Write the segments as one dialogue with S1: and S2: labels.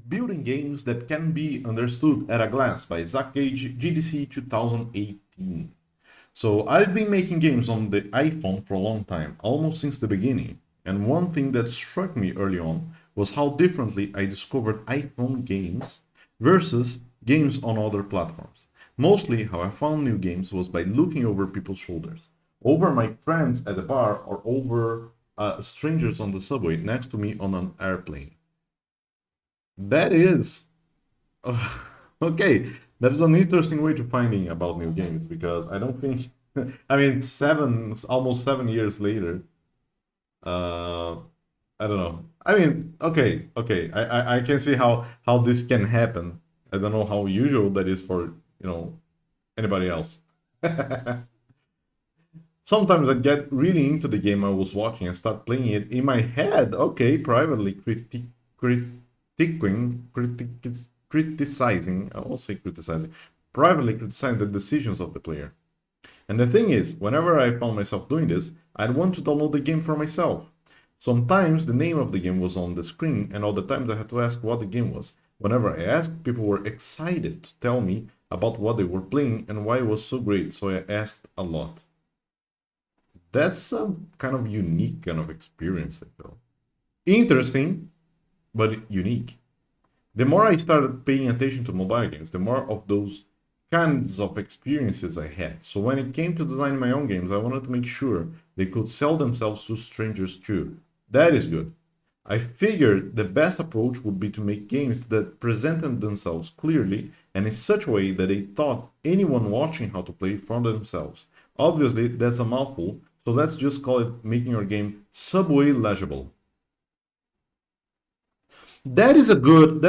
S1: Building Games That Can Be Understood at a Glance by Zach Gage, GDC 2018. So, I've been making games on the iPhone for a long time, almost since the beginning. And one thing that struck me early on was how differently I discovered iPhone games versus games on other platforms. Mostly, how I found new games was by looking over people's shoulders, over my friends at the bar, or over strangers on the subway next to me on an airplane. That is okay. That is an interesting way to finding about new games because I don't think. I mean, almost 7 years later. Uh, I don't know. I mean, okay. I can see how this can happen. I don't know how usual that is for anybody else. Sometimes I get really into the game I was watching and start playing it in my head. Okay, privately criticizing. I will say criticizing. Privately criticizing the decisions of the player. And the thing is, whenever I found myself doing this, I'd want to download the game for myself. Sometimes the name of the game was on the screen, and other times I had to ask what the game was. Whenever I asked, people were excited to tell me about what they were playing and why it was so great, so I asked a lot. That's a kind of unique kind of experience, I feel. Interesting, but unique. The more I started paying attention to mobile games, the more of those kinds of experiences I had. So when it came to designing my own games, I wanted to make sure they could sell themselves to strangers too. That is good. I figured the best approach would be to make games that presented themselves clearly and in such a way that they taught anyone watching how to play for themselves. Obviously, that's a mouthful, so let's just call it making your game subway legible. That is a good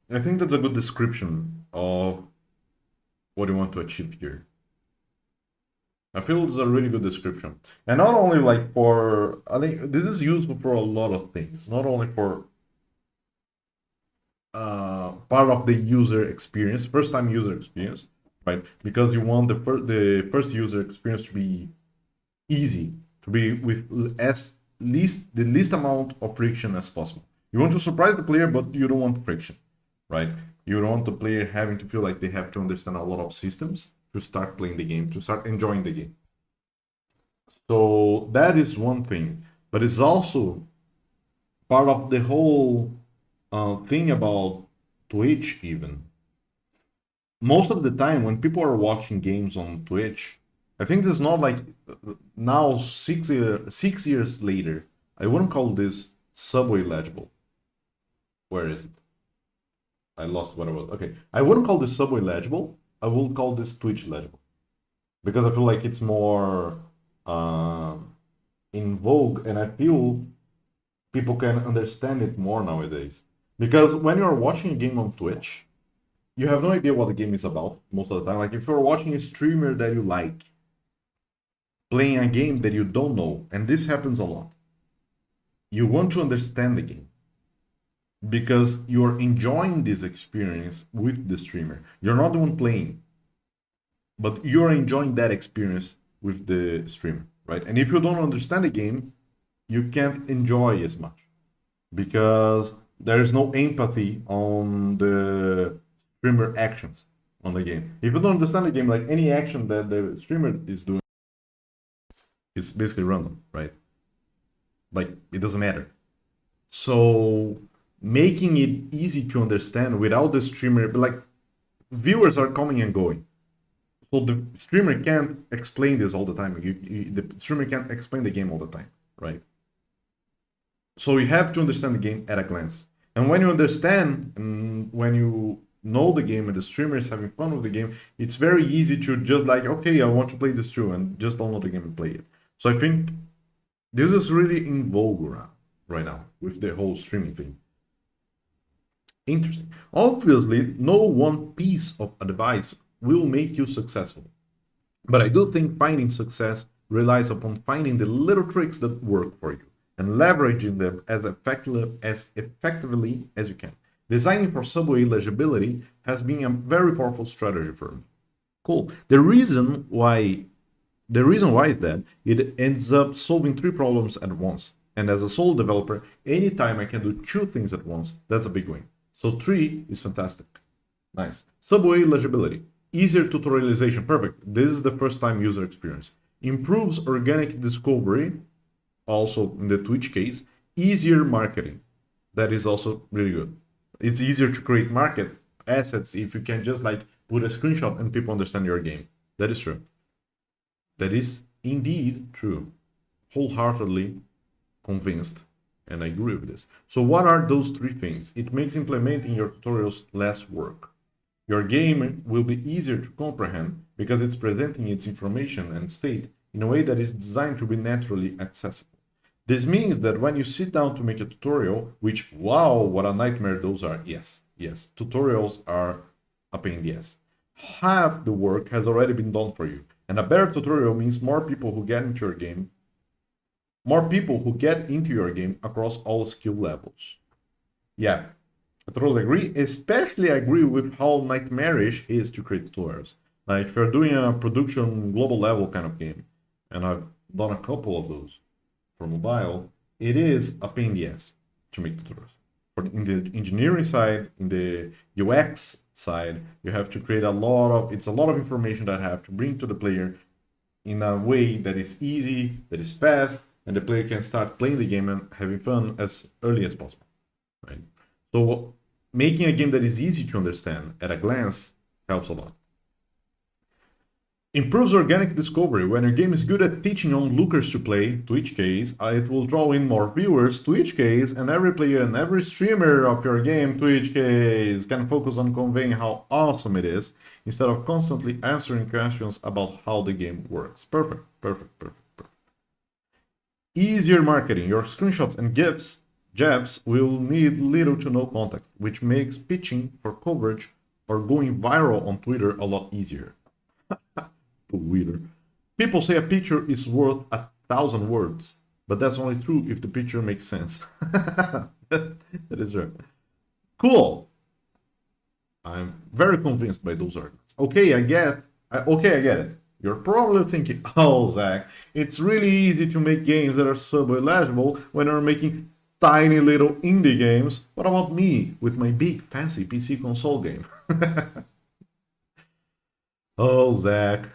S1: I think that's a good description of what you want to achieve here. I feel it's a really good description. And not only like for, I think this is useful for a lot of things, not only for part of the user experience, first time user experience, right? Because you want the first user experience to be easy, to be with as least the least amount of friction as possible. You want to surprise the player, but you don't want friction, right? You don't want the player having to feel like they have to understand a lot of systems to start playing the game, to start enjoying the game. So that is one thing, but it's also part of the whole thing about Twitch. Even most of the time, when people are watching games on Twitch, I think this is not like now 6 years later. I wouldn't call this subway legible. Where is it? I lost what I was. Okay, I wouldn't call this subway legible. I will call this Twitch legible because I feel like it's more uh, in vogue, and I feel people can understand it more nowadays. Because when you're watching a game on Twitch, you have no idea what the game is about most of the time. Like if you're watching a streamer that you like playing a game that you don't know, and this happens a lot, you want to understand the game because you're enjoying this experience with the streamer. You're not the one playing, but you're enjoying that experience with the streamer, right? And if you don't understand the game, you can't enjoy as much because there is no empathy on the streamer actions on the game. If you don't understand the game, like any action that the streamer is doing is basically random, right? Like it doesn't matter. So making it easy to understand without the streamer, like viewers are coming and going. So the streamer can't explain this all the time. The streamer can't explain the game all the time, right? So you have to understand the game at a glance. And when you understand and when you know the game and the streamer is having fun with the game, it's very easy to just like, okay, I want to play this too, and just download the game and play it. So I think this is really in vogue right now with the whole streaming thing. Interesting. Obviously, no one piece of advice will make you successful. But I do think finding success relies upon finding the little tricks that work for you and leveraging them as effectively as you can. Designing for subway legibility has been a very powerful strategy for me. Cool. The reason why is that it ends up solving three problems at once. And as a solo developer, anytime I can do two things at once, that's a big win. So 3 is fantastic. Nice. Subway legibility. Easier tutorialization. Perfect. This is the first time user experience. Improves organic discovery, also in the Twitch case. Easier marketing. That is also really good. It's easier to create market assets if you can just like put a screenshot and people understand your game. That is true. That is indeed true. Wholeheartedly convinced, and I agree with this. So what are those 3 things? It makes implementing your tutorials less work. Your game will be easier to comprehend because it's presenting its information and state in a way that is designed to be naturally accessible. This means that when you sit down to make a tutorial, which, wow, what a nightmare those are. Yes, tutorials are a pain in the ass. Half the work has already been done for you. And a better tutorial means more people who get into your game across all skill levels. Yeah, I totally agree. Especially I agree with how nightmarish it is to create tutorials. Like if you're doing a production global level kind of game, and I've done a couple of those for mobile, it is a pain in the ass to make tutorials. In the engineering side, in the UX side, you have to create a lot of information that I have to bring to the player in a way that is easy, that is fast, and the player can start playing the game and having fun as early as possible, right? So making a game that is easy to understand at a glance helps a lot. Improves organic discovery. When your game is good at teaching onlookers to play, to each case, it will draw in more viewers, to each case, and every player and every streamer of your game, to each case, can focus on conveying how awesome it is, instead of constantly answering questions about how the game works. Perfect. Easier marketing. Your screenshots and GIFs will need little to no context, which makes pitching for coverage or going viral on Twitter a lot easier. Twitter. People say a picture is worth 1,000 words, but that's only true if the picture makes sense. That is right. Cool. I'm very convinced by those arguments. Okay, I get it. You're probably thinking, oh, Zach, it's really easy to make games that are Subway legible when you're making tiny little indie games. What about me with my big fancy PC console game? Oh, Zach.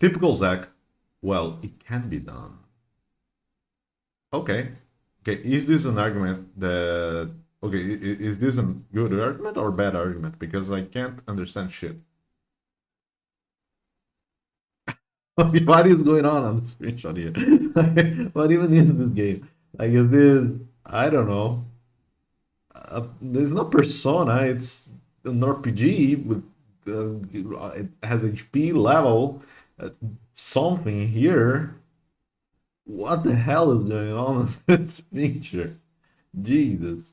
S1: Typical Zach. Well, it can be done. Okay. Is this an argument that... Okay, is this a good argument or bad argument? Because I can't understand shit. What is going on the screenshot here? What even is this game? Like, is this... I don't know. It's not Persona. It's an RPG with... it has HP level. Something here. What the hell is going on with this picture? Jesus.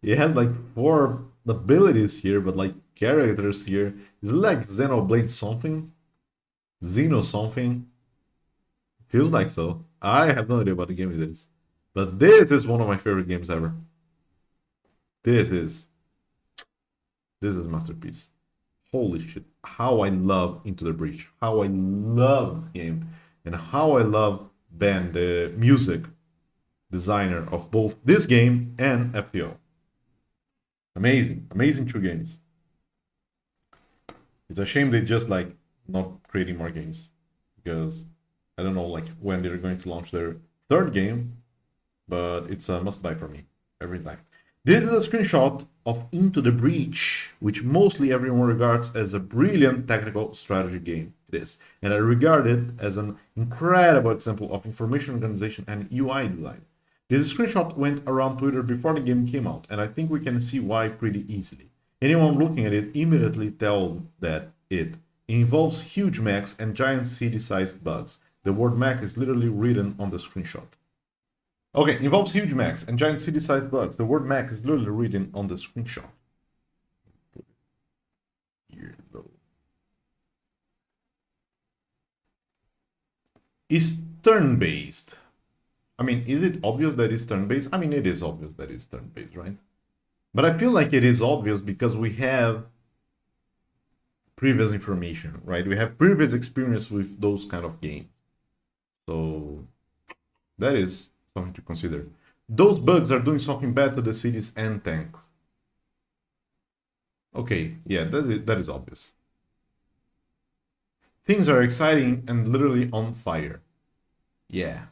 S1: It has like 4 abilities here, but like characters here. Is it like Xenoblade something? Xeno something? Feels like so. I have no idea what the game it is. But this is one of my favorite games ever. This is masterpiece. Holy shit. How I love Into the Breach. How I love this game. And how I love Ben, the music designer of both this game and FTO. Amazing. Amazing 2 games. It's a shame they just like not creating more games. Because I don't know like when they're going to launch their 3rd game. But it's a must buy for me every time. This is a screenshot of Into the Breach, which mostly everyone regards as a brilliant technical strategy game. It is, and I regard it as an incredible example of information organization and UI design. This screenshot went around Twitter before the game came out, and I think we can see why pretty easily. Anyone looking at it immediately tells that it involves huge mechs and giant city-sized bugs. The word mech is literally written on the screenshot. Okay, involves huge mechs and giant city-sized bugs. The word mech is literally written on the screenshot. Here, though. Is turn-based. I mean, is it obvious that it's turn-based? I mean, it is obvious that it's turn-based, right? But I feel like it is obvious because we have previous information, right? We have previous experience with those kind of games. So that is Something to consider. Those bugs are doing something bad to the cities and tanks. Okay, yeah, that is obvious. Things are exciting and literally on fire. Yeah.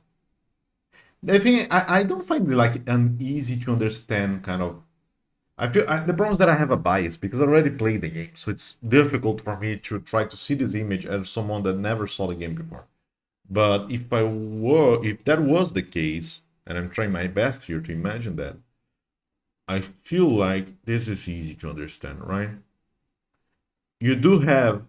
S1: I think I don't find it like an easy to understand kind of. The problem is that I have a bias because I already played the game, so it's difficult for me to try to see this image as someone that never saw the game before. But if that was the case, and I'm trying my best here to imagine that, I feel like this is easy to understand, right? You do have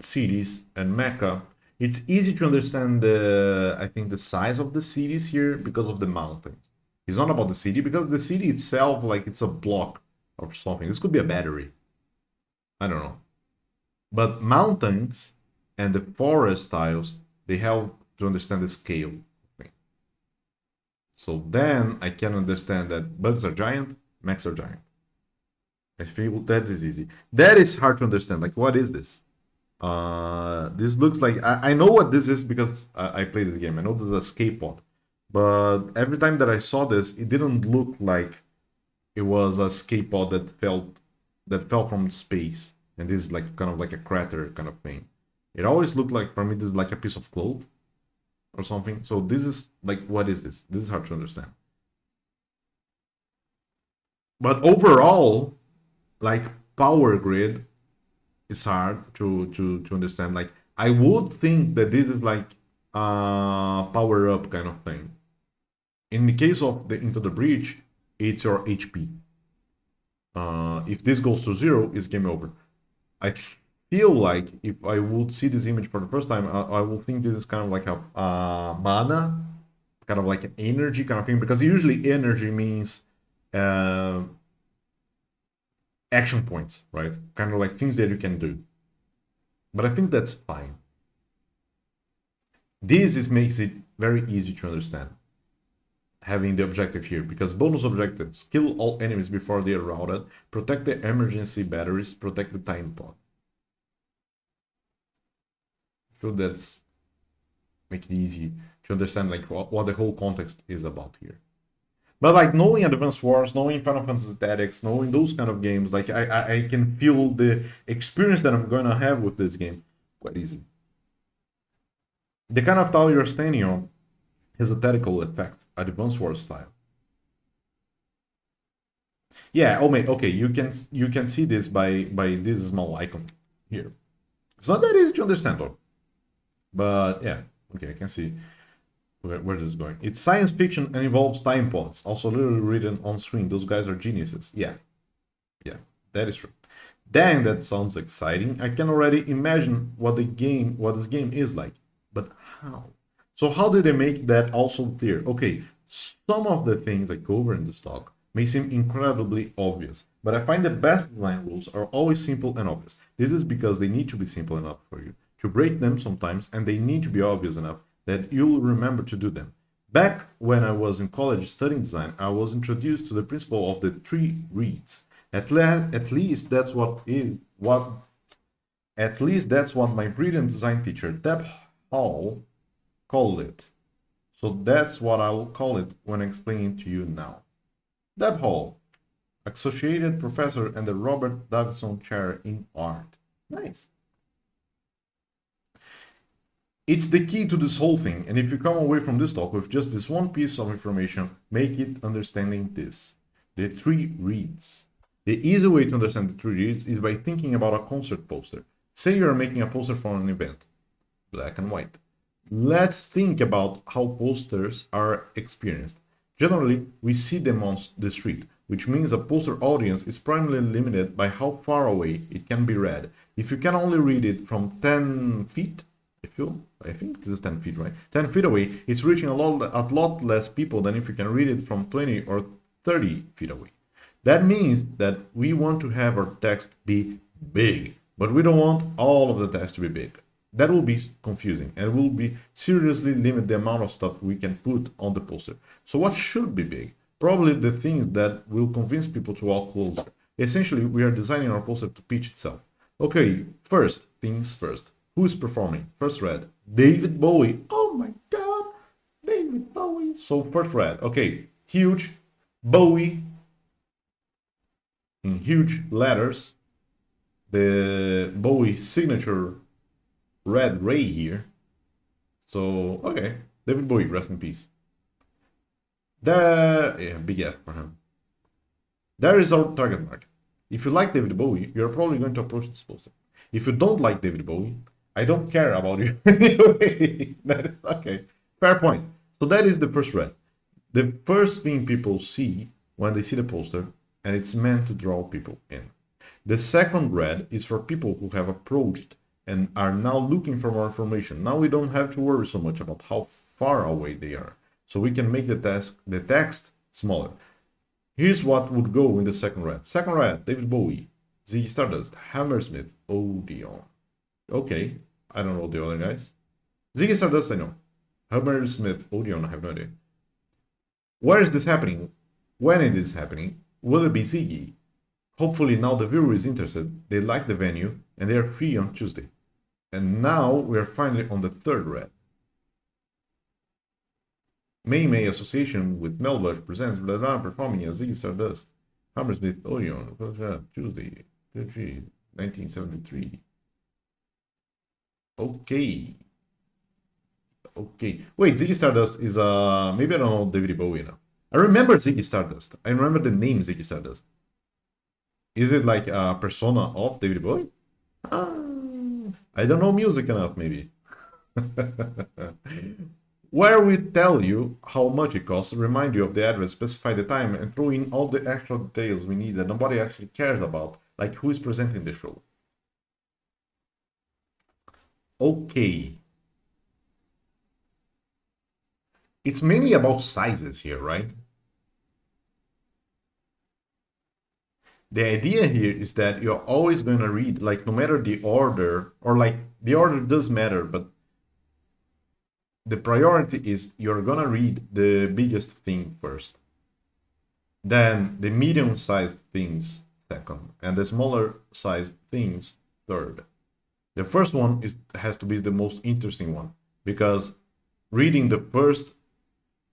S1: cities and Mecca. It's easy to understand I think the size of the cities here because of the mountains. It's not about the city because the city itself, like it's a block or something. This could be a battery. I don't know. But mountains and the forest styles, they help to understand the scale thing. So then I can understand that bugs are giant, mechs are giant. I feel that is easy. That is hard to understand. Like, what is this? This looks like I know what this is because I played this game. I know this is a escape pod, but every time that I saw this, it didn't look like it was a escape pod that fell from space, and this is like kind of like a crater kind of thing. It always looked like for me this is like a piece of cloth or something. So this is like what is this? This is hard to understand. But overall, like power grid is hard to understand. Like I would think that this is like a power up kind of thing. In the case of the Into the Breach, it's your HP. If this goes to 0, it's game over. I feel like if I would see this image for the first time, I will think this is kind of like a mana, kind of like an energy kind of thing, because usually energy means action points, right? Kind of like things that you can do. But I think that's fine. This makes it very easy to understand, having the objective here, because bonus objectives: kill all enemies before they are routed, protect the emergency batteries, protect the time pod. I feel that's make it easy to understand like what the whole context is about here. But like knowing Advance Wars, knowing Final Fantasy Tactics, knowing those kind of games, like I can feel the experience that I'm gonna have with this game quite easy. The kind of tile you're standing on has a tactical effect, Advance Wars style. Yeah, oh mate, okay, you can see this by this small icon here. It's not that easy to understand though. But yeah, okay, I can see where this is going. It's science fiction and involves time pods, also literally written on screen. Those guys are geniuses. Yeah, that is true. Dang, that sounds exciting. I can already imagine what this game is like. But how? So how did they make that also clear? Okay, some of the things I cover in this talk may seem incredibly obvious, but I find the best design rules are always simple and obvious. This is because they need to be simple enough for you to break them sometimes, and they need to be obvious enough that you'll remember to do them. Back when I was in college studying design, I was introduced to the principle of the 3 reads. At least that's what my brilliant design teacher Deb Hall called it. So that's what I'll call it when explaining to you now. Deb Hall, Associated Professor and the Robert Davidson Chair in Art. Nice. It's the key to this whole thing, and if you come away from this talk with just this one piece of information, make it understanding this. The 3 reads. The easy way to understand the 3 reads is by thinking about a concert poster. Say you're making a poster for an event, black and white. Let's think about how posters are experienced. Generally, we see them on the street, which means a poster audience is primarily limited by how far away it can be read. If you can only read it from 10 feet, I think this is 10 feet, right? 10 feet away, it's reaching a lot less people than if you can read it from 20 or 30 feet away. That means that we want to have our text be big, but we don't want all of the text to be big. That will be confusing and will be seriously limit the amount of stuff we can put on the poster. So what should be big? Probably the things that will convince people to walk closer. Essentially, we are designing our poster to pitch itself. Okay, first things first. Who's performing? First read, David Bowie. Oh my god, David Bowie. So first red, okay, huge Bowie in huge letters, the Bowie signature red ray here. So okay, David Bowie, rest in peace. Yeah, big F for him. There is our target market. If you like David Bowie, you're probably going to approach this poster. If you don't like David Bowie, I don't care about you anyway. That is okay. Fair point. So that is the first red. The first thing people see when they see the poster, and it's meant to draw people in. The second red is for people who have approached and are now looking for more information. Now we don't have to worry so much about how far away they are. So we can make the text smaller. Here's what would go in the second red. Second red, David Bowie, Ziggy Stardust, Hammersmith, Odeon. Okay, I don't know the other guys. Ziggy Stardust, I know. Hammersmith, Odeon, I have no idea. Where is this happening? When it is happening? Will it be Ziggy? Hopefully now the viewer is interested, they like the venue, and they are free on Tuesday. And now we are finally on the third red. May Association with Melbush presents blah blah performing as Ziggy Stardust. Hammersmith Odeon, Tuesday, 1973. Okay. Okay. Wait, Ziggy Stardust is maybe I don't know David Bowie now. I remember Ziggy Stardust. I remember the name Ziggy Stardust. Is it like a persona of David Bowie? I don't know music enough, maybe. Where we tell you how much it costs, remind you of the address, specify the time, and throw in all the extra details we need that nobody actually cares about, like who is presenting the show. Okay. It's mainly about sizes here, right? The idea here is that you're always going to read, like, no matter the order, or like, the order does matter, but the priority is you're going to read the biggest thing first, then the medium-sized things second, and the smaller-sized things third. The first one has to be the most interesting one, because reading the first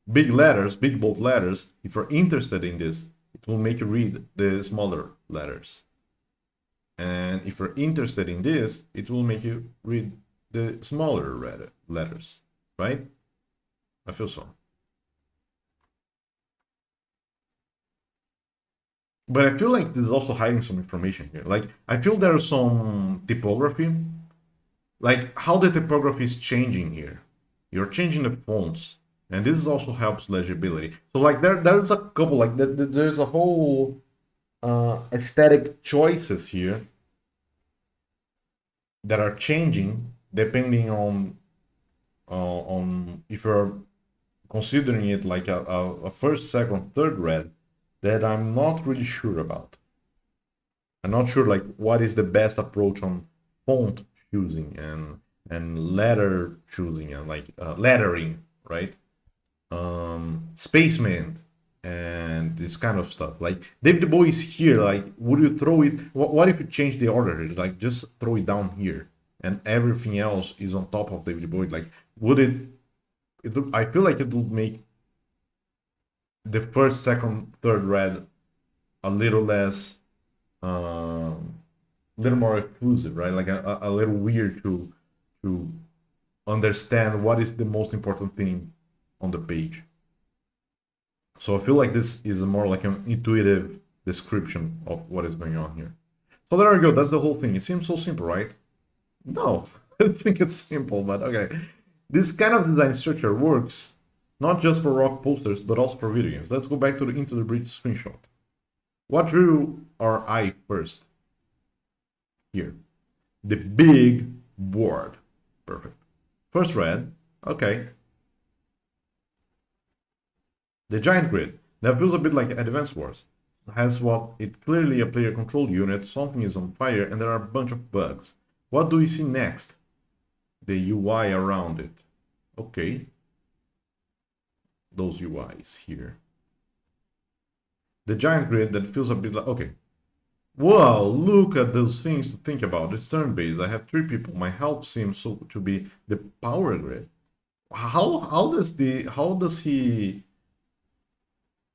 S1: big letters, big bold letters, if you're interested in this, it will make you read the smaller letters. And if you're interested in this, it will make you read the smaller letters, right? I feel so. But I feel like this is also hiding some information here. Like, I feel there's some typography, like how the typography is changing here. You're changing the fonts, and this also helps legibility. So like there's a couple, like there's a whole aesthetic choices here that are changing depending on if you're considering it like a first, second, third red, that I'm not really sure about. I'm not sure like what is the best approach on font choosing and letter choosing and like lettering, right? Spacement and this kind of stuff. Like David Bowie is here. Like, would you throw it? What if you change the order? Like, just throw it down here, and everything else is on top of David Bowie. Like, would it? I feel like it would make the first, second, third red a little less, little more exclusive, right? Like a little weird to understand what is the most important thing on the page. So I feel like this is more like an intuitive description of what is going on here. So there we go. That's the whole thing. It seems so simple, right? No, I don't think it's simple, but okay. This kind of design structure works not just for rock posters, but also for video games. Let's go back to the Into the Breach screenshot. What drew our eye first? Here. The big board. Perfect. First red. Okay. The giant grid. That feels a bit like Advance Wars. It has what it clearly a player control unit, something is on fire, and there are a bunch of bugs. What do we see next? The UI around it. Okay. Those UIs here. The giant grid that feels a bit like... Okay. Whoa, look at those things to think about. It's turn-based. I have 3 people. My health seems to be the power grid. how does he,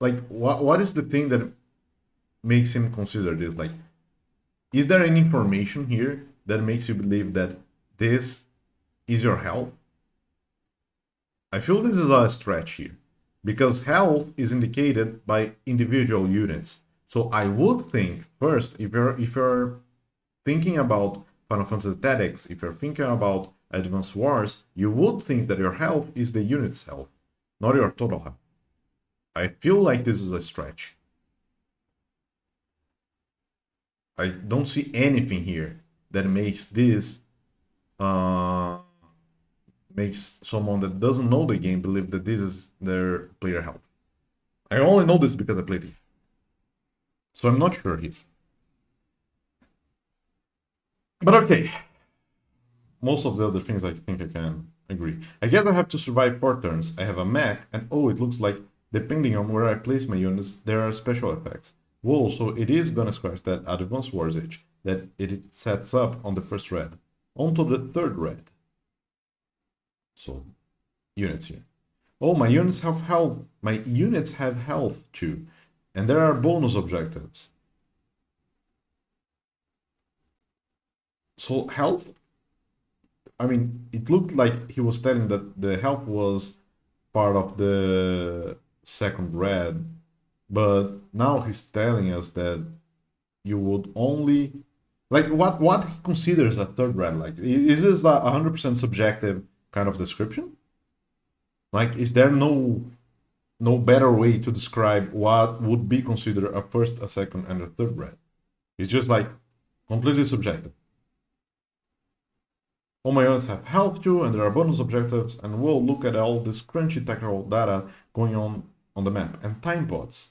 S1: like, what is the thing that makes him consider this? Like, is there any information here that makes you believe that this is your health? I feel this is a stretch here because health is indicated by individual units. So I would think first, if you're thinking about Final Fantasy Tactics, if you're thinking about Advanced Wars, you would think that your health is the unit's health, not your total health. I feel like this is a stretch. I don't see anything here that makes this uh, makes someone that doesn't know the game believe that this is their player health. I only know this because I played it, so I'm not sure here. But okay, most of the other things I think I can agree. I guess I have to survive 4 turns. I have a mech, and oh, it looks like depending on where I place my units, there are special effects. Whoa, so it is gonna scratch that Advanced Wars itch that it sets up on the first red. Onto the third red. So, units here. Oh, my units have health. My units have health too. And there are bonus objectives. So health, I mean, it looked like he was telling that the health was part of the second red, but now he's telling us that you would only, like, what he considers a third red. Like, is this a 100% subjective kind of description? Like, is there no better way to describe what would be considered a first, a second, and a third red? It's just like completely subjective. All my units have health too, and there are bonus objectives, and we'll look at all this crunchy technical data going on the map. And time pods,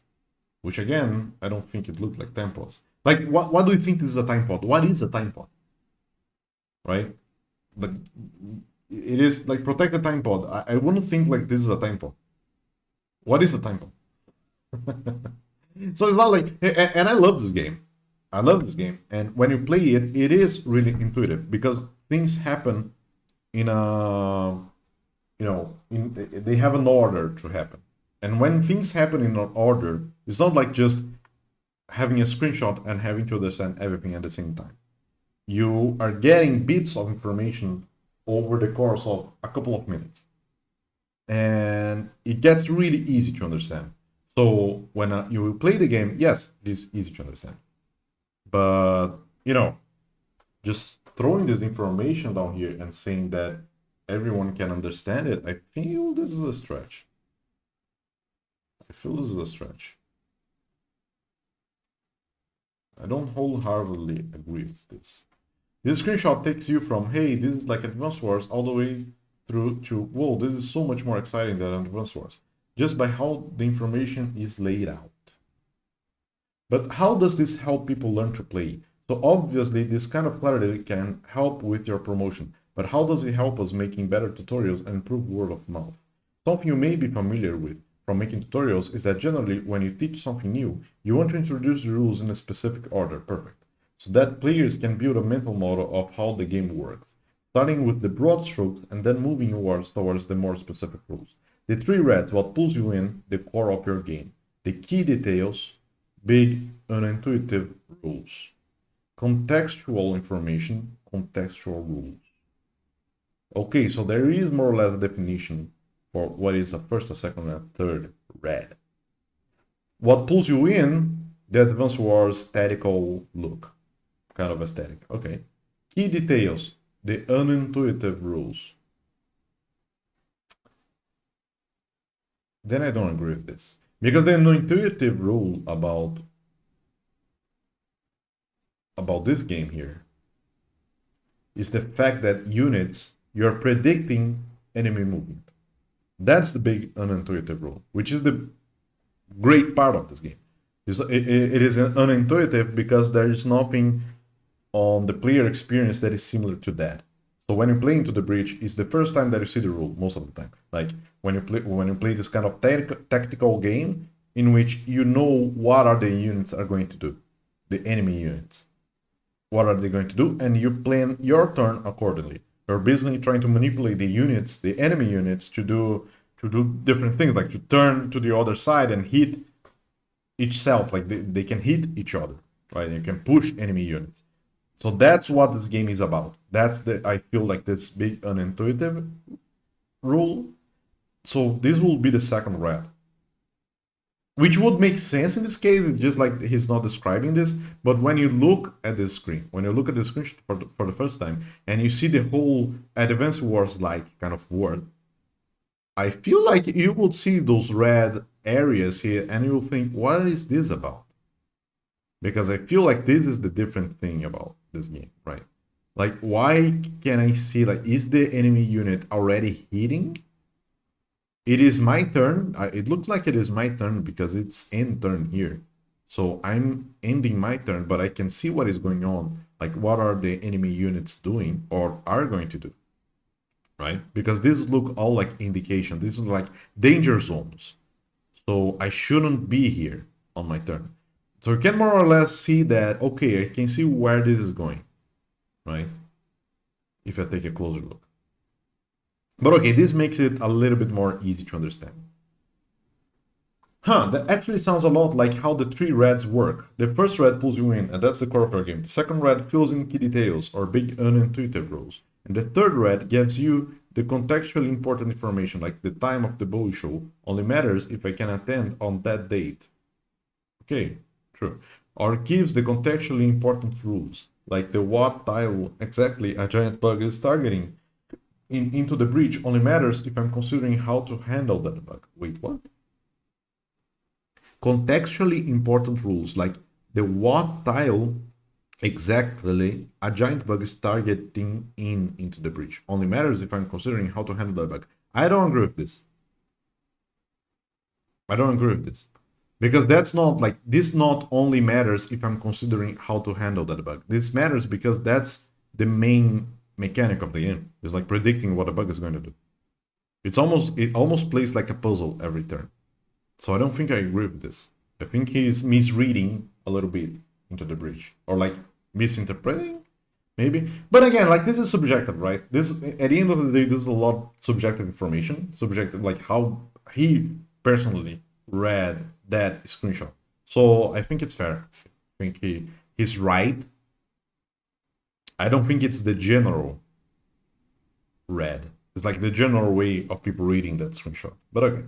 S1: which again, I don't think it looked like time pods. Like, what do you think this is a time pod? What is a time pod? Right? Like, it is like protect the time pod. I wouldn't think like this is a time pod. What is a time pod? So it's not like, and I love this game. I love this game, and when you play it, it is really intuitive because things happen in a, they have an order to happen. And when things happen in an order, it's not like just having a screenshot and having to understand everything at the same time. You are getting bits of information over the course of a couple of minutes, and it gets really easy to understand. So when you play the game, yes, it is easy to understand. But, just throwing this information down here and saying that everyone can understand it, I feel this is a stretch. I feel this is a stretch. I don't wholeheartedly agree with this. This screenshot takes you from, hey, this is like Advanced Wars, all the way through to, whoa, this is so much more exciting than Advanced Wars, just by how the information is laid out. But how does this help people learn to play? So obviously, this kind of clarity can help with your promotion, but how does it help us making better tutorials and improve word of mouth? Something you may be familiar with from making tutorials is that generally, when you teach something new, you want to introduce the rules in a specific order, perfect, so that players can build a mental model of how the game works, starting with the broad strokes and then moving towards the more specific rules. The three reds, what pulls you in, the core of your game. The key details, big, unintuitive rules. Contextual information, contextual rules. Okay, so there is more or less a definition for what is a first, a second, and a third red. What pulls you in, the Advanced Wars statical look, kind of aesthetic. Okay. Key details, the unintuitive rules. Then I don't agree with this. Because the intuitive rule about this game here is the fact that units, you're predicting enemy movement. That's the big unintuitive rule, which is the great part of this game. It is unintuitive because there is nothing on the player experience that is similar to that. So when you play Into the Breach, it's the first time that you see the rule most of the time. Like when you play this kind of tactical game in which you know what are the units are going to do, the enemy units. What are they going to do? And you plan your turn accordingly. You're basically trying to manipulate the units, the enemy units, to do different things, like to turn to the other side and hit each self, like they can hit each other, right? And you can push enemy units. So that's what this game is about. That's the I feel like this big unintuitive rule. So this will be the second red, which would make sense in this case. It's just like he's not describing this, but when you look at this screen, when you look at the screenshot for the first time, and you see the whole Advance Wars like kind of word, I feel like you would see those red areas here, and you will think, what is this about? Because I feel like this is the different thing about this game, right? Like, why can I see, like, is the enemy unit already hitting? It is my turn. It looks like it is my turn because it's end turn here. So I'm ending my turn, but I can see what is going on. Like, what are the enemy units doing or are going to do, right? Because these look all like indication. This is like danger zones. So I shouldn't be here on my turn. So you can more or less see that, okay, I can see where this is going, right? If I take a closer look. But okay, this makes it a little bit more easy to understand. That actually sounds a lot like how the three reds work. The first red pulls you in, and that's the core of your game. The second red fills in key details or big unintuitive rules. And the third red gives you the contextually important information, like the time of the bow show only matters if I can attend on that date. Okay, true. Or gives the contextually important rules, like the what tile exactly a giant bug is targeting into the breach only matters if I'm considering how to handle that bug. Wait, what? Contextually important rules, like the what tile exactly a giant bug is targeting into the breach only matters if I'm considering how to handle that bug. I don't agree with this. I don't agree with this. Because that's not like, this not only matters if I'm considering how to handle that bug. This matters because that's the main mechanic of the game. It's like predicting what a bug is going to do. It almost plays like a puzzle every turn. So I don't think I agree with this. I think he's misreading a little bit into the breach. Or like misinterpreting, maybe. But again, like this is subjective, right? This at the end of the day, this is a lot of subjective information. Subjective, like how he personally read that screenshot. So I think it's fair. I think he's right. I don't think it's the general read. It's like the general way of people reading that screenshot. But okay.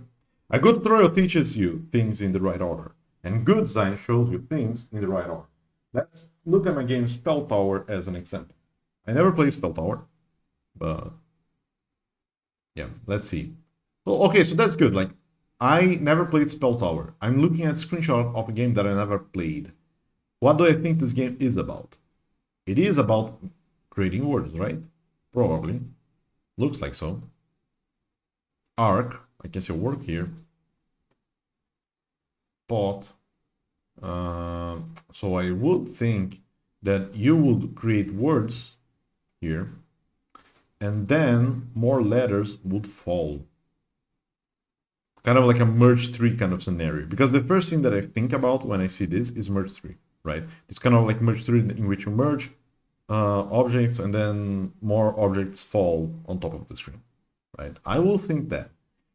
S1: A good tutorial teaches you things in the right order, and good design shows you things in the right order. Let's look at my game Spell Tower as an example. I never played Spell Tower, but yeah, let's see. Well, okay, so that's good. Like, I never played Spell Tower. I'm looking at a screenshot of a game that I never played. What do I think this game is about? It is about creating words, right? Probably. Looks like so. Arc, I can see a word here. Pot. So I would think that you would create words here, and then more letters would fall. Kind of like a merge tree kind of scenario. Because the first thing that I think about when I see this is merge tree, right? It's kind of like merge tree in which you merge objects and then more objects fall on top of the screen, right? I will think that.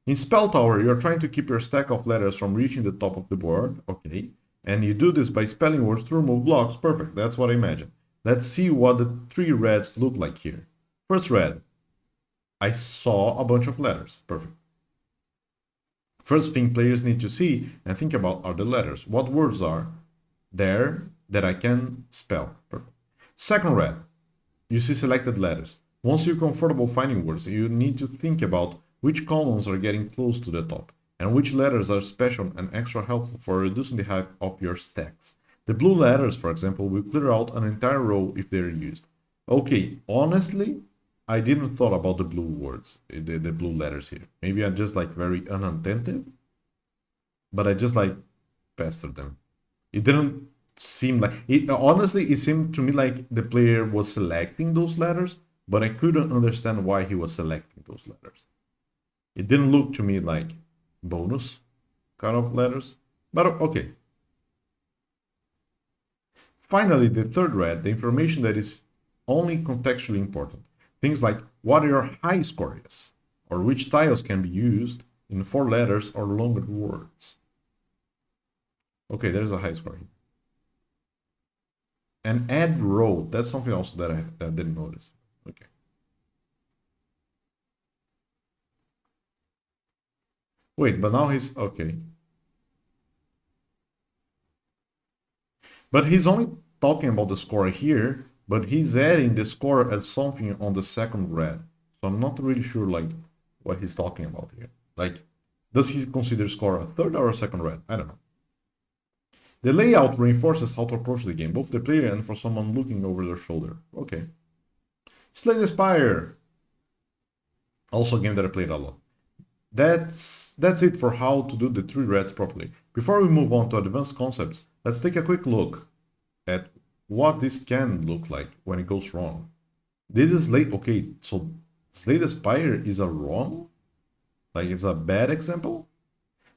S1: In Spell Tower, you're trying to keep your stack of letters from reaching the top of the board, okay? And you do this by spelling words to remove blocks. Perfect, that's what I imagine. Let's see what the three reds look like here. First red, I saw a bunch of letters. Perfect. First thing players need to see and think about are the letters. What words are there that I can spell? Perfect. Second red, you see selected letters. Once you're comfortable finding words, you need to think about which columns are getting close to the top, and which letters are special and extra helpful for reducing the height of your stacks. The blue letters, for example, will clear out an entire row if they're used. Okay, honestly, I didn't thought about the blue words, the blue letters here. Maybe I'm just like very unattentive, but I just like pestered them. It didn't seem like it. Honestly, it seemed to me like the player was selecting those letters, but I couldn't understand why he was selecting those letters. It didn't look to me like bonus kind of letters, but okay. Finally, the third red, the information that is only contextually important. Things like what your high score is, or which tiles can be used in 4 letters or longer words. Okay, there's a high score here. And add row, that's something else that I didn't notice. Okay. Wait, but now he's okay. But he's only talking about the score here, but he's adding the score as something on the second red. So I'm not really sure like what he's talking about here. Like, does he consider score a third or a second red? I don't know. The layout reinforces how to approach the game, both the player and for someone looking over their shoulder. Okay. Slay the Spire. Also a game that I played a lot. That's it for how to do the 3 reds properly. Before we move on to advanced concepts, let's take a quick look at what this can look like when it goes wrong. This is late. Okay, so Slay the Spire is a wrong? Like it's a bad example?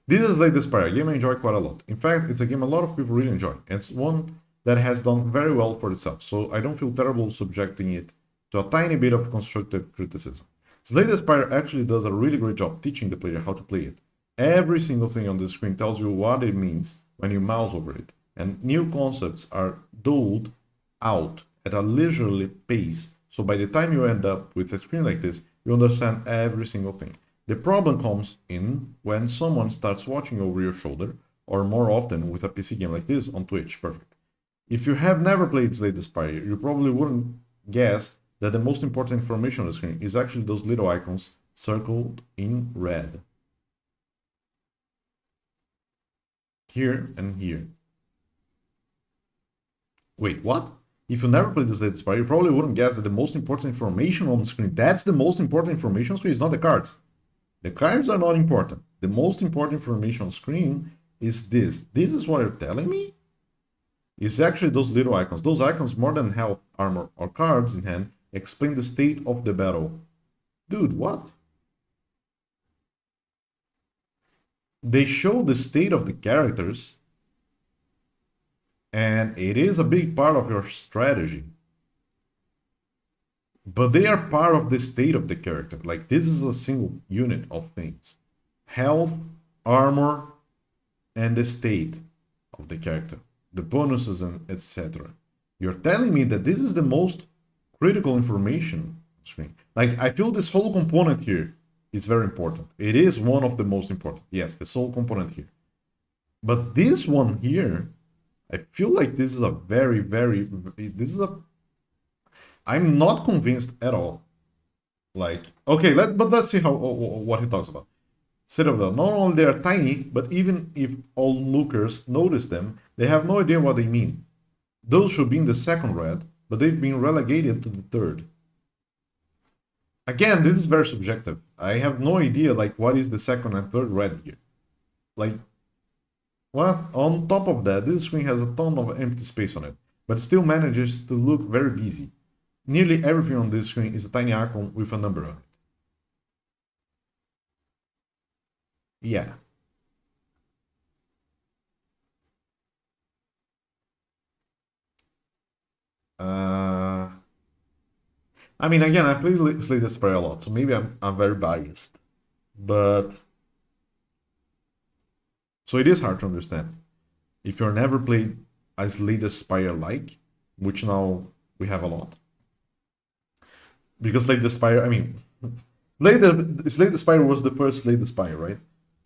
S1: This is Slay the Spire, a game I enjoy quite a lot. In fact, it's a game a lot of people really enjoy. And it's one that has done very well for itself, so I don't feel terrible subjecting it to a tiny bit of constructive criticism. Slay the Spire actually does a really great job teaching the player how to play it. Every single thing on the screen tells you what it means when you mouse over it, and new concepts are doled out at a leisurely pace, so by the time you end up with a screen like this, you understand every single thing. The problem comes in when someone starts watching over your shoulder, or more often with a PC game like this on Twitch. Perfect. If you have never played Slay the Spire, you probably wouldn't guess that the most important information on the screen is actually those little icons circled in red. Here and here. Wait, what? If you never played the Slay the Spire, you probably wouldn't guess that the most important information on the screen, that's the most important information on the screen, is not the cards. The cards are not important. The most important information on screen is this. This is what you're telling me? It's actually those little icons. Those icons, more than health, armor, or cards in hand, explain the state of the battle. Dude, what? They show the state of the characters, and it is a big part of your strategy. But they are part of the state of the character. Like, this is a single unit of things. Health, armor, and the state of the character. The bonuses and etc. You're telling me that this is the most critical information screen. Like, I feel this whole component here is very important. It is one of the most important. Yes, the sole component here. But this one here, I feel like this is a very, very, this is a, I'm not convinced at all. Like, okay, but let's see how what he talks about. Citadel, not only they are tiny, but even if onlookers notice them, they have no idea what they mean. Those should be in the second red, but they've been relegated to the third. Again, this is very subjective. I have no idea like what is the second and third red here. Like, well, on top of that, this screen has a ton of empty space on it, but still manages to look very busy. Nearly everything on this screen is a tiny icon with a number on it. Yeah. I mean, again, I played Slay the Spire a lot, so maybe I'm very biased. But so it is hard to understand. If you've never played a Slay the Spire like, which now we have a lot. Because Slay the Spire, I mean, Slay the Spire was the first Slay the Spire, right?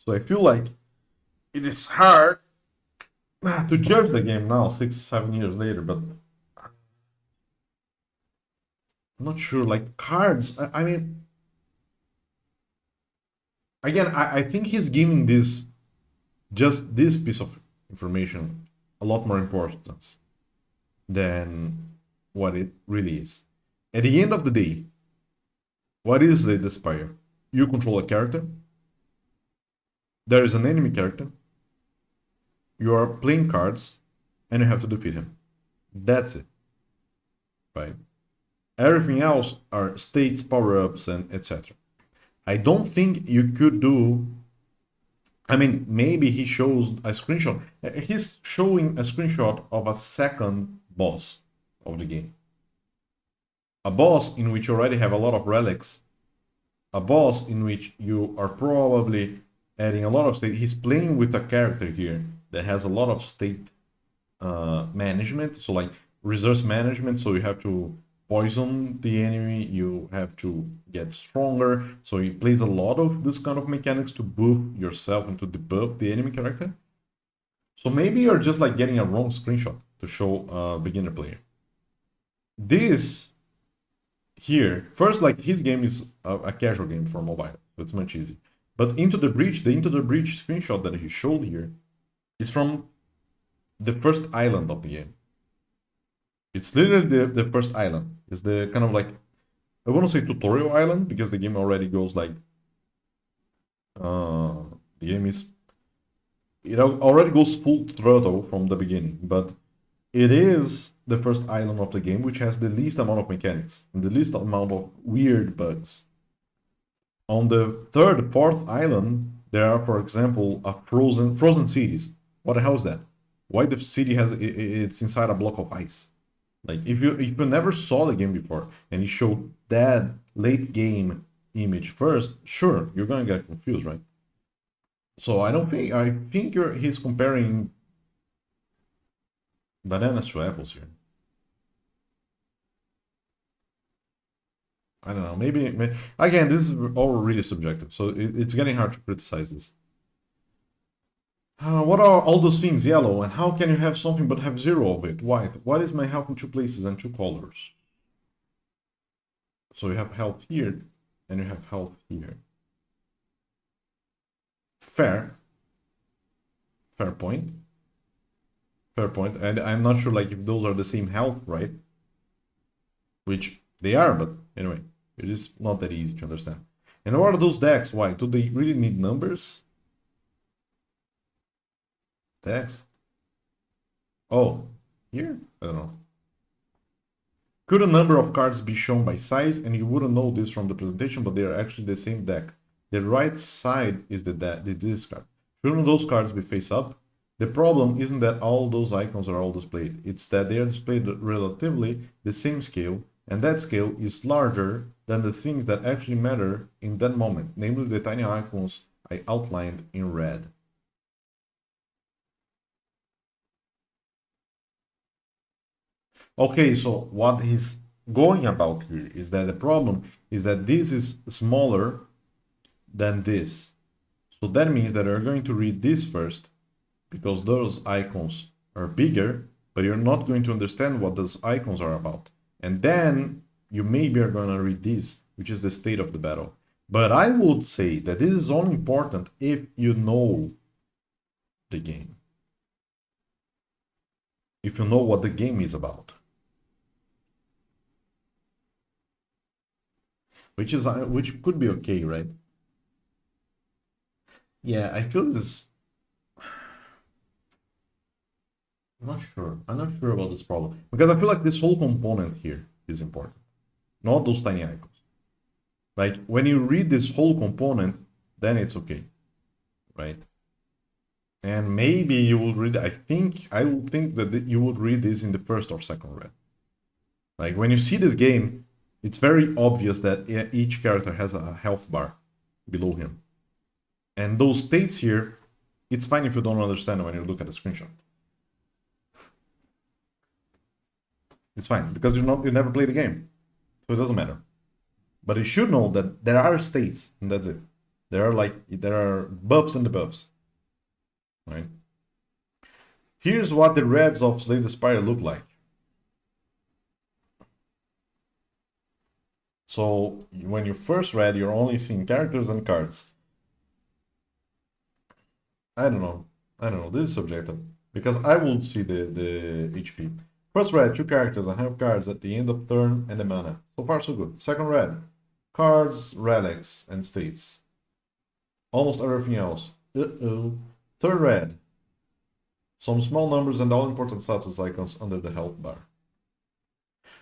S1: So I feel like it is hard to judge the game now, 6-7 years later, but I'm not sure. Like cards, I mean, again, I think he's giving just this piece of information a lot more importance than what it really is. At the end of the day, what is the Spire? You control a character. There is an enemy character. You are playing cards, and you have to defeat him. That's it, right? Everything else are states, power-ups, and etc. I don't think you could do. I mean, maybe he shows a screenshot. He's showing a screenshot of a second boss of the game. a boss in which you already have a lot of relics, a boss in which you are probably adding a lot of state. He's playing with a character here that has a lot of state management, so like resource management, so you have to poison the enemy, you have to get stronger, so he plays a lot of this kind of mechanics to buff yourself and to debuff the enemy character. So maybe you're just like getting a wrong screenshot to show a beginner player. This here, first, like his game is a casual game for mobile, so it's much easier. But the Into the Breach screenshot that he showed here is from the first island of the game. It's literally the first island. It's the kind of like, I want to say tutorial island, because the game already goes like, the game is, it already goes full throttle from the beginning, but it is the first island of the game which has the least amount of mechanics and the least amount of weird bugs. On the third, fourth island, there are, for example, a frozen cities. What the hell is that? Why the city it's inside a block of ice? Like if you never saw the game before and you showed that late game image first, sure, you're gonna get confused, right? So I think he's comparing bananas to apples here. I don't know. Maybe again, this is all really subjective, so it's getting hard to criticize this. What are all those things yellow, and how can you have something but have zero of it white? What is my health in two places and two colors? So you have health here, and you have health here. Fair point. Fair point. And I'm not sure like if those are the same health, right? Which they are, but anyway, it is not that easy to understand. And what are those decks? Why? Do they really need numbers? Decks? Oh, here? I don't know. Could a number of cards be shown by size? And you wouldn't know this from the presentation, but they are actually the same deck. The right side is the this card. Shouldn't those cards be face up? The problem isn't that all those icons are all displayed. It's that they are displayed relatively the same scale, and that scale is larger than the things that actually matter in that moment, namely the tiny icons I outlined in red. Okay, so what he's going about here is that the problem is that this is smaller than this. So that means that you're going to read this first, because those icons are bigger, but you're not going to understand what those icons are about. And then you maybe are going to read this, which is the state of the battle. But I would say that this is only important if you know the game. If you know what the game is about. Which could be okay, right? Yeah, I feel this. I'm not sure. I'm not sure about this problem because I feel like this whole component here is important, not those tiny icons. Like when you read this whole component, then it's okay, right? And maybe you will read. I would think that you would read this in the first or second read. Like when you see this game, it's very obvious that each character has a health bar below him. And those states here, it's fine if you don't understand when you look at the screenshot. It's fine because you never played the game, so it doesn't matter. But you should know that there are states, and that's it. There are buffs and debuffs, right? Here's what the reds of Slay the Spire look like. So when you first read, you're only seeing characters and cards. I don't know. This is subjective because I would see the HP. First red, two characters and have cards at the end of turn and the mana. So far so good. Second red, cards, relics, and states. Almost everything else. Uh-oh. Third red, some small numbers and all important status icons under the health bar.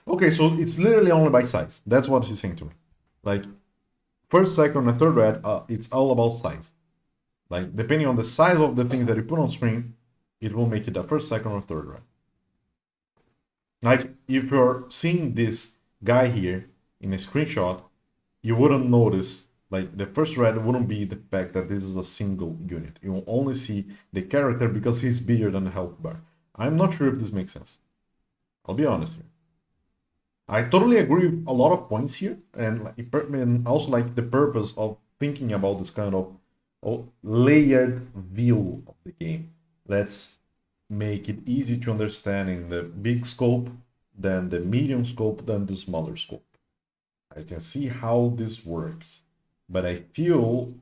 S1: Okay, so it's literally only by size. That's what he's saying to me. Like, first, second, and third red, it's all about size. Like, depending on the size of the things that you put on screen, it will make it a first, second, or third red. Like, if you're seeing this guy here in a screenshot, you wouldn't notice, like the first red wouldn't be the fact that this is a single unit. You will only see the character because he's bigger than the health bar. I'm not sure if this makes sense. I'll be honest here. I totally agree with a lot of points here, and also like the purpose of thinking about this kind of layered view of the game. Let's make it easy to understand in the big scope, then the medium scope, then the smaller scope. I can see how this works, but I feel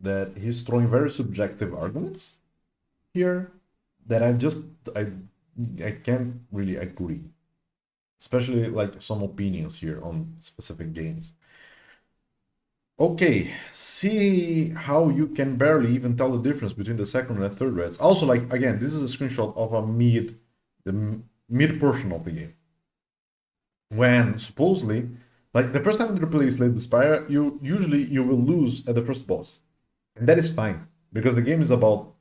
S1: that he's throwing very subjective arguments here that I can't really agree, especially like some opinions here on specific games. Okay, see how you can barely even tell the difference between the second and the third reds. Also, like again, this is a screenshot of the mid portion of the game, when supposedly, like the first time you play Slay the Spire, you will lose at the first boss, and that is fine because the game is about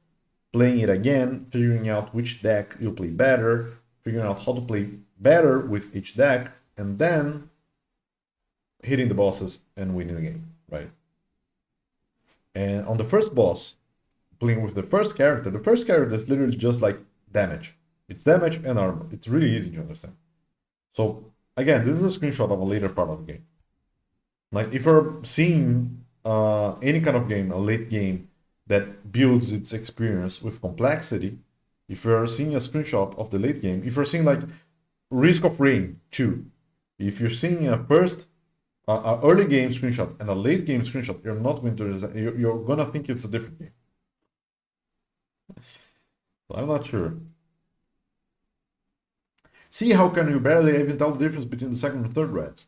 S1: playing it again, figuring out which deck you play better, figuring out how to play better with each deck, and then hitting the bosses and winning the game, right? And on the first boss, playing with the first character is literally just like damage. It's damage and armor. It's really easy to understand. So again, this is a screenshot of a later part of the game. Like if you're seeing any kind of game, a late game that builds its experience with complexity, if you're seeing a screenshot of the late game, if you're seeing like Risk of Rain 2, if you're seeing a early game screenshot and a late game screenshot, you're not going to, you're gonna think it's a different game. So I'm not sure. See how can you barely even tell the difference between the second and third reds?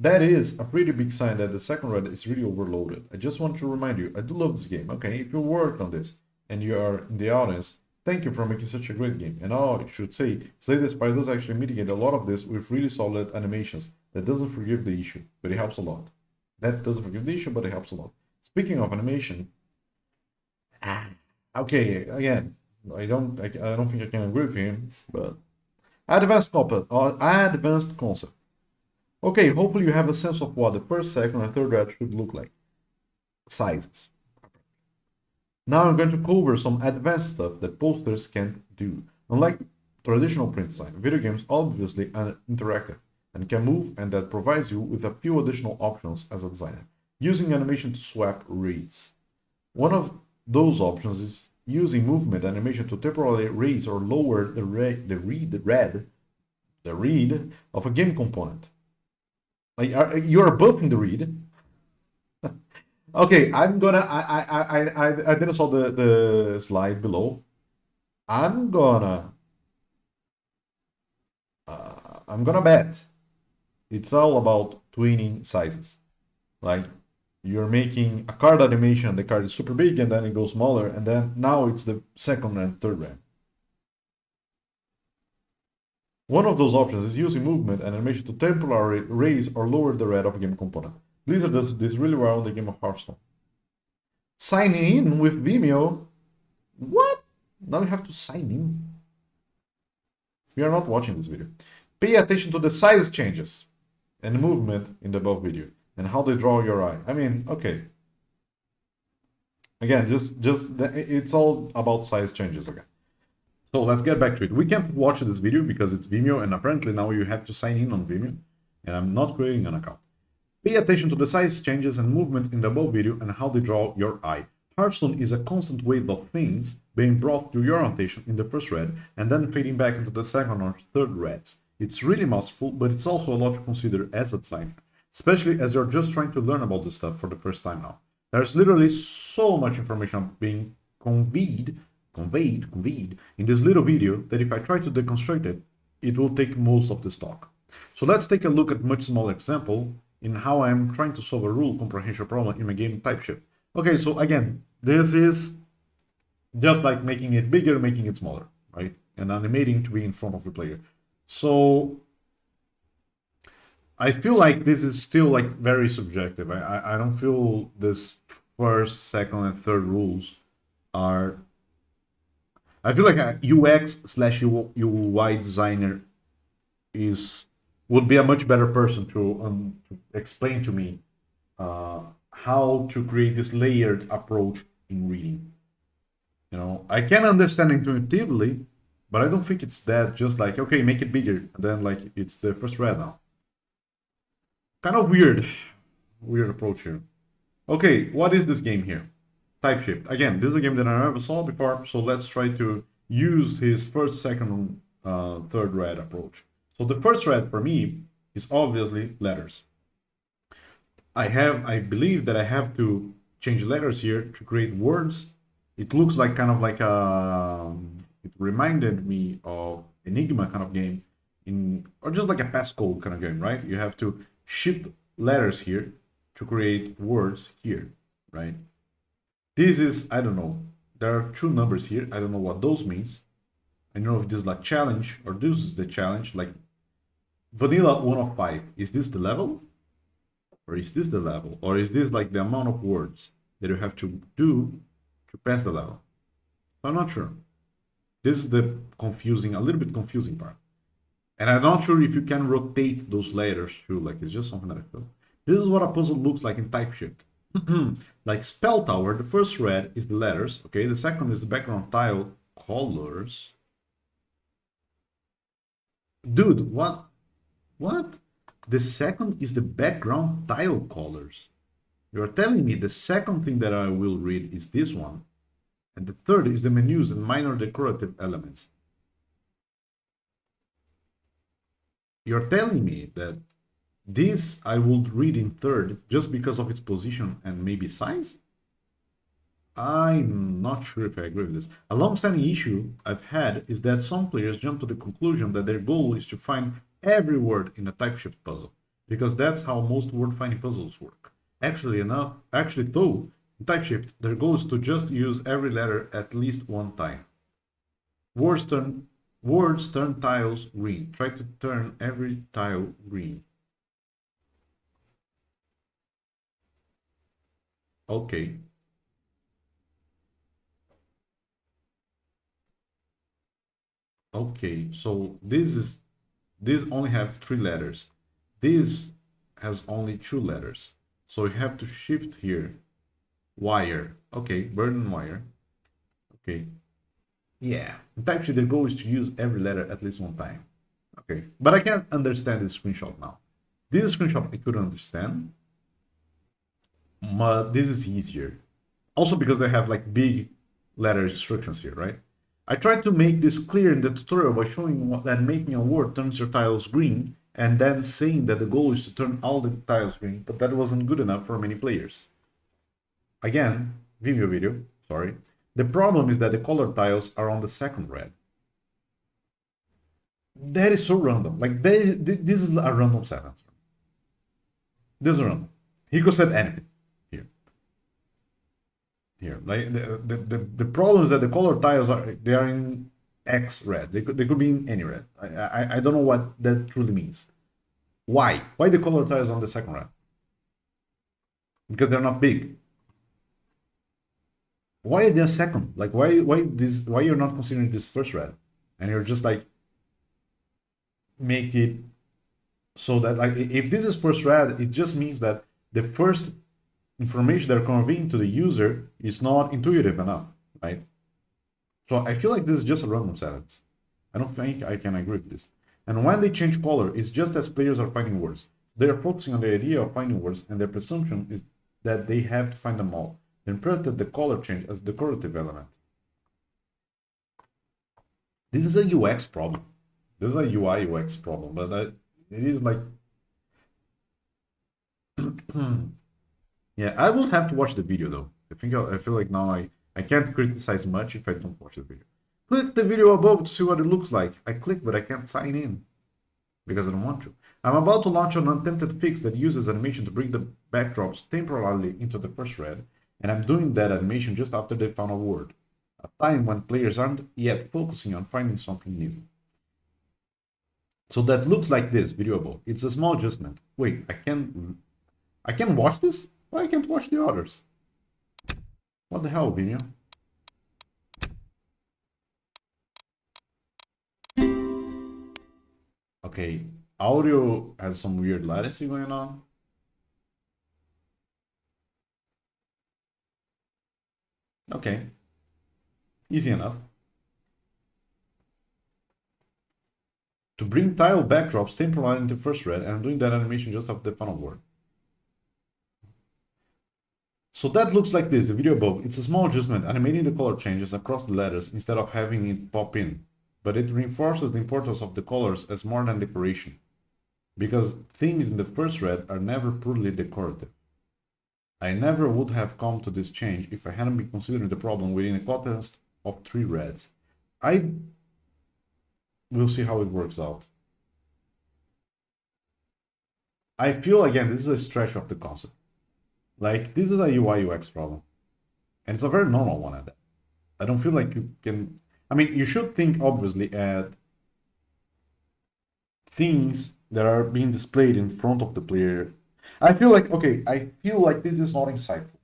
S1: That is a pretty big sign that the second red is really overloaded. I just want to remind you, I do love this game, okay? If you worked on this and you are in the audience, thank you for making such a great game. And I should say, Slay the Spire does actually mitigate a lot of this with really solid animations. That doesn't forgive the issue, but it helps a lot. That doesn't forgive the issue, but it helps a lot. Speaking of animation, okay, again, I don't think I can agree with him, but advanced concept. Okay, hopefully you have a sense of what the first, second, and third red should look like. Sizes. Now I'm going to cover some advanced stuff that posters can't do. Unlike traditional print design, video games obviously are interactive and can move, and that provides you with a few additional options as a designer. Using animation to swap reads. One of those options is using movement animation to temporarily raise or lower the read of a game component. Like you're buffing the read. Okay, I didn't saw the slide below. I'm gonna bet it's all about tweening sizes. Like you're making a card animation, the card is super big and then it goes smaller, and then now it's the second and third red. One of those options is using movement and animation to temporarily raise or lower the red of a game component. Blizzard does this really well in the game of Hearthstone. Signing in with Vimeo? What? Now you have to sign in. We are not watching this video. Pay attention to the size changes and movement in the above video and how they draw your eye. I mean, okay. Again, it's all about size changes again. So let's get back to it. We can't watch this video because it's Vimeo, and apparently now you have to sign in on Vimeo, and I'm not creating an account. Pay attention to the size changes and movement in the above video and how they draw your eye. Hearthstone is a constant wave of things being brought to your attention in the first red and then fading back into the second or third reds. It's really masterful, but it's also a lot to consider as a designer, especially as you're just trying to learn about this stuff for the first time now. There's literally so much information being conveyed in this little video that if I try to deconstruct it, it will take most of this talk. So let's take a look at a much smaller example in how I'm trying to solve a rule comprehension problem in my game type shift. Okay, so again, this is just like making it bigger, making it smaller, right? And animating to be in front of the player. So I feel like this is still like very subjective. I don't feel this first, second, and third rules are. I feel like a UX/UI designer is would be a much better person to explain to me how to create this layered approach in reading. You know, I can understand intuitively, but I don't think it's that just like, okay, make it bigger, and then like it's the first read now. Kind of weird approach here. Okay, what is this game here? TypeShift. Again, this is a game that I never saw before, so let's try to use his first, second, third read approach. So the first read for me is obviously letters. I believe that I have to change letters here to create words. It looks like kind of like it reminded me of Enigma kind of game or just like a passcode kind of game, right? You have to shift letters here to create words here, right? This is, I don't know, there are two numbers here. I don't know what those means. I don't know if this is like challenge or this is the challenge, like vanilla 1 of 5. Is this the level? Or is this the level? Or is this like the amount of words that you have to do to pass the level? I'm not sure. This is the confusing, a little bit confusing part. And I'm not sure if you can rotate those letters too. Like it's just something that I feel. This is what a puzzle looks like in TypeShift. Like Spell Tower, the first red is the letters. Okay, the second is the background tile colors. Dude, what? What? The second is the background tile colors. You're telling me the second thing that I will read is this one. And the third is the menus and minor decorative elements. You're telling me that this I would read in third just because of its position and maybe size? I'm not sure if I agree with this. A long-standing issue I've had is that some players jump to the conclusion that their goal is to find every word in a TypeShift puzzle, because that's how most word-finding puzzles work. Actually though, in TypeShift, their goal is to just use every letter at least one time. Words turn tiles green. Try to turn every tile green. Okay. Okay, so this only have 3 letters. This has only 2 letters. So you have to shift here. Wire. Okay, burden wire. Okay. Yeah. In TypeScript, the goal is to use every letter at least one time. Okay. But I can't understand this screenshot now. This screenshot I couldn't understand. But this is easier. Also because they have like big letter instructions here, right? I tried to make this clear in the tutorial by showing that making a word turns your tiles green and then saying that the goal is to turn all the tiles green, but that wasn't good enough for many players. Again, Vimeo video, sorry. The problem is that the color tiles are on the second red. That is so random. Like, this is a random sentence. This is random. He could said anything here. Here, like the problem is that the color tiles are in X red. They could be in any red. I don't know what that truly means. Why? Why the color tiles on the second red? Because they're not big. Why are they second? Like why you're not considering this first red? And you're just like make it so that like if this is first red, it just means that the first information they're conveying to the user is not intuitive enough, right? So I feel like this is just a random sentence. I don't think I can agree with this. And when they change color, it's just as players are finding words. They are focusing on the idea of finding words, and their presumption is that they have to find them all. They interpreted the color change as a decorative element. This is a UX problem. This is a UI UX problem, but it is like yeah, I will have to watch the video though. I feel like now I can't criticize much if I don't watch the video. Click the video above to see what it looks like. I click, but I can't sign in because I don't want to. I'm about to launch an unattempted fix that uses animation to bring the backdrops temporarily into the first red, and I'm doing that animation just after they found a word, a time when players aren't yet focusing on finding something new. So that looks like this video above. It's a small adjustment. Wait, I can watch this? Why I can't watch the others? What the hell, Vimeo? Okay, Audio has some weird latency going on. Okay. Easy enough. To bring tile backdrops temporarily into first red, and I'm doing that animation just after the final word. So that looks like this, the video above. It's a small adjustment, animating the color changes across the letters instead of having it pop in. But it reinforces the importance of the colors as more than decoration. Because things in the first red are never purely decorative. I never would have come to this change if I hadn't been considering the problem within a context of 3 reds. We'll see how it works out. I feel, again, this is a stretch of the concept. Like, this is a UI UX problem. And it's a very normal one at that. I don't feel like you can... I mean, you should think, obviously, at things that are being displayed in front of the player. I feel like, okay, I feel like this is not insightful.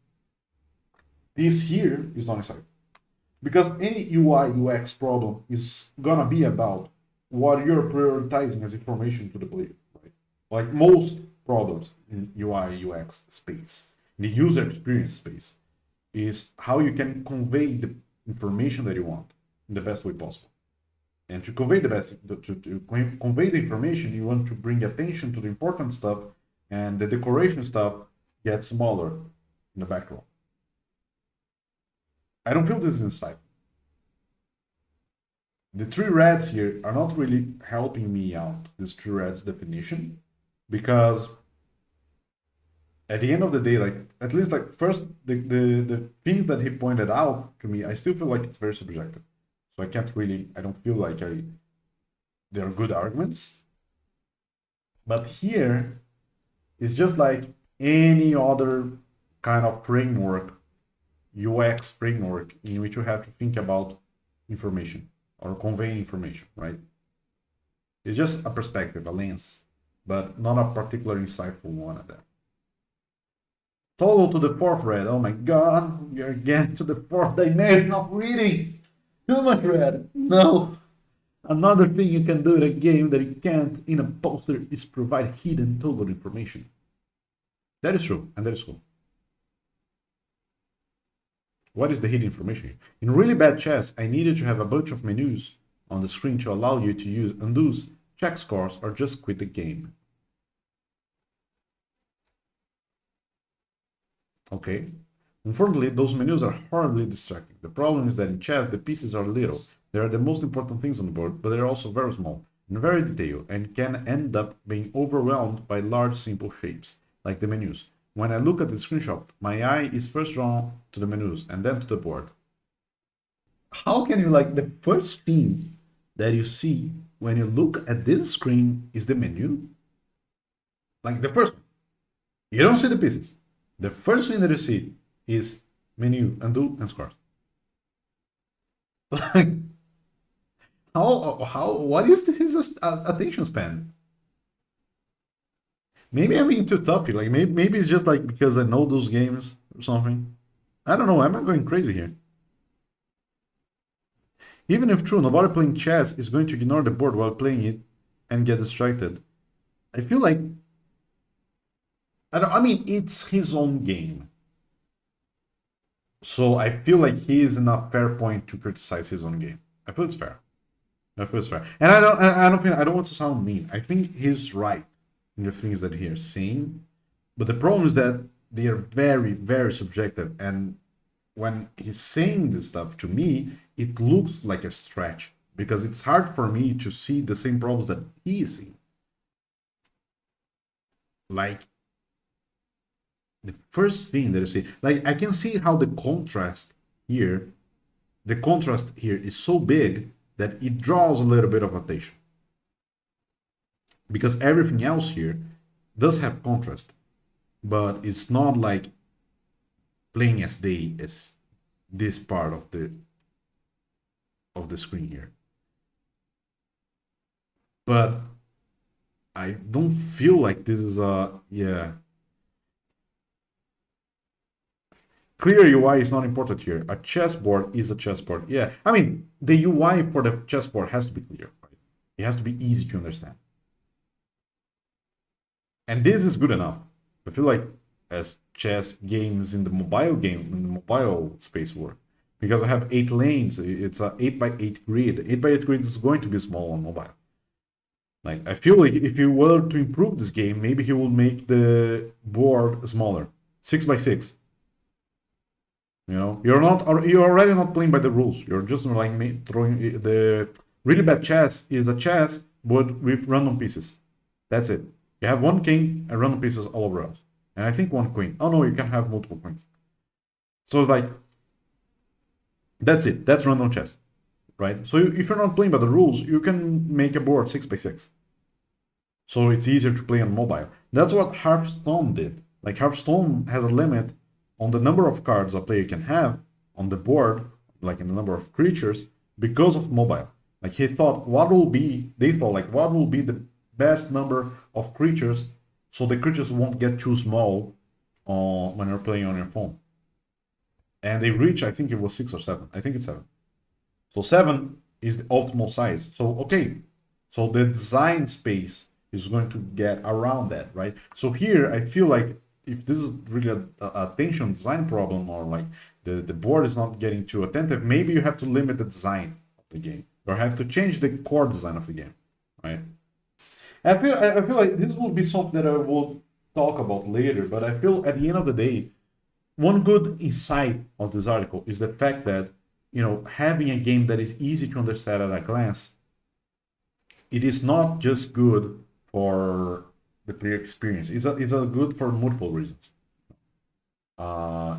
S1: This here is not insightful. Because any UI UX problem is gonna be about what you're prioritizing as information to the player, right? Like most problems in UI UX space, in the user experience space, is how you can convey the information that you want in the best way possible. And to convey to convey the information, you want to bring attention to the important stuff, and the decoration stuff gets smaller in the background. I don't feel this is insightful. The 3 reds here are not really helping me out, this 3 reds definition, because at the end of the day, like, at least, like, first, the things that he pointed out to me, I still feel like it's very subjective. So I don't feel like they're good arguments. But here, it's just like any other kind of framework, UX framework, in which you have to think about information or conveying information, right? It's just a perspective, a lens, but not a particular insightful one at that. Toggle to the 4th red. Oh my god, we are getting to the 4th dimension of reading. Too much red. No. Another thing you can do in a game that you can't in a poster is provide hidden toggle information. That is true, and that is cool. What is the hidden information? In really bad chess, I needed to have a bunch of menus on the screen to allow you to use undos, check scores, or just quit the game. Okay. Unfortunately, those menus are horribly distracting. The problem is that in chess, the pieces are little. They are the most important things on the board, but they're also very small and very detailed, and can end up being overwhelmed by large, simple shapes, like the menus. When I look at the screenshot, my eye is first drawn to the menus and then to the board. How can you, like, the first thing that you see when you look at this screen is the menu? Like, the first one. You don't see the pieces. The first thing that you see is menu, undo, and scores. Like, what is his attention span? Maybe I'm being too tough here. Like, maybe it's just like because I know those games or something. I don't know. Am I going crazy here? Even if true, nobody playing chess is going to ignore the board while playing it and get distracted. I feel like I mean, it's his own game. So I feel like he is in a fair point to criticize his own game. I feel it's fair. I feel it's fair. And I don't want to sound mean. I think he's right in the things that he is saying. But the problem is that they are very, very subjective. And when he's saying this stuff to me, it looks like a stretch because it's hard for me to see the same problems that he is seeing. Like, the first thing that you see, like, I can see how the contrast here is so big that it draws a little bit of attention. Because everything else here does have contrast, but it's not like playing as this part of the screen here. But I don't feel like this is yeah. Clear UI is not important here. A chessboard is a chessboard. Yeah, I mean, the UI for the chessboard has to be clear. Right? It has to be easy to understand. And this is good enough. I feel like as chess games in the mobile space work, because I have 8 lanes, it's a 8 by 8 grid. 8 by 8 grid is going to be small on mobile. Like I feel like if you were to improve this game, maybe he will make the board smaller, 6 by 6. You're already not playing by the rules. You're just like throwing the really bad chess is a chess but with random pieces. That's it. You have one king and random pieces all over us, and I think one queen. Oh no, you can have multiple queens. So it's like that's it. That's random chess, right? So if you're not playing by the rules, you can make a board 6 by 6. So it's easier to play on mobile. That's what Hearthstone did. Like Hearthstone has a limit on the number of cards a player can have on the board, like in the number of creatures, because of mobile. Like they thought what will be the best number of creatures so the creatures won't get too small when you're playing on your phone. And they reached, I think it was 6 or 7. I think it's 7. So 7 is the optimal size. So okay, so the design space is going to get around that, right? So here I feel like if this is really a attention design problem, or like the board is not getting too attentive, maybe you have to limit the design of the game, or have to change the core design of the game, right? I feel like this will be something that I will talk about later, but I feel at the end of the day, one good insight of this article is the fact that having a game that is easy to understand at a glance, it is not just good for the player experience. It's a good for multiple reasons,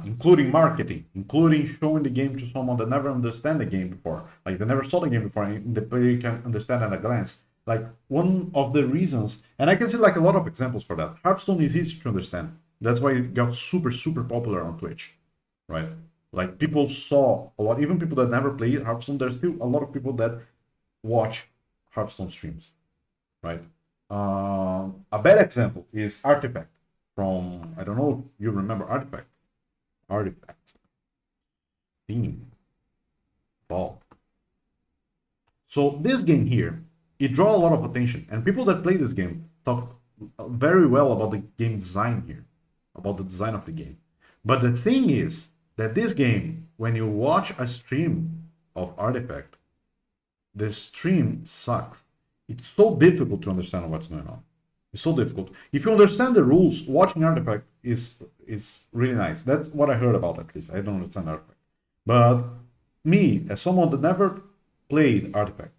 S1: including marketing, including showing the game to someone that never understand the game before, like they never saw the game before, and the player can understand at a glance. Like one of the reasons, and I can see like a lot of examples for that. Hearthstone is easy to understand. That's why it got super super popular on Twitch, right? Like people saw a lot, even people that never played Hearthstone. There's still a lot of people that watch Hearthstone streams, right? A bad example is Artifact from, I don't know if you remember Artifact. Artifact. Theme. Ball. So this game here, it draw a lot of attention, and people that play this game talk very well about the game design here, about the design of the game. But the thing is that this game, when you watch a stream of Artifact, the stream sucks. It's so difficult to understand what's going on. It's so difficult. If you understand the rules, watching Artifact is really nice. That's what I heard about, at least. I don't understand Artifact. But me, as someone that never played Artifact,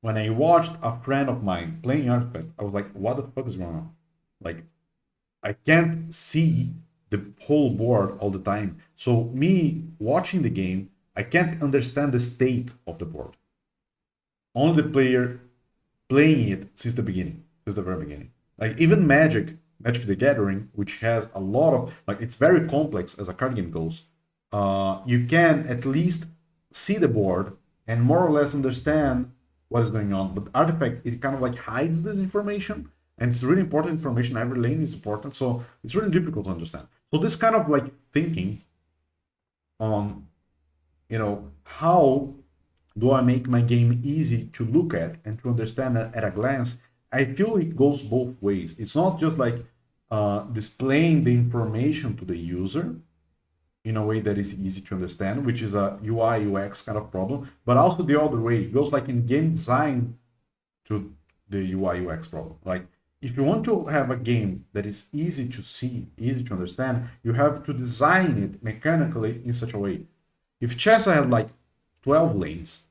S1: when I watched a friend of mine playing Artifact, I was like, what the fuck is going on? Like, I can't see the whole board all the time. So me watching the game, I can't understand the state of the board. Only the player playing it since the beginning, since the very beginning. Like even Magic the Gathering, which has a lot of like it's very complex as a card game goes. You can at least see the board and more or less understand what is going on. But Artifact, it kind of like hides this information, and it's really important information. Every lane is important, so it's really difficult to understand. So this kind of like thinking on, how do I make my game easy to look at and to understand at a glance? I feel it goes both ways. It's not just like displaying the information to the user in a way that is easy to understand, which is a UI UX kind of problem, but also the other way. It goes like in game design to the UI UX problem. Like if you want to have a game that is easy to see, easy to understand, you have to design it mechanically in such a way. If chess had like 12 lanes,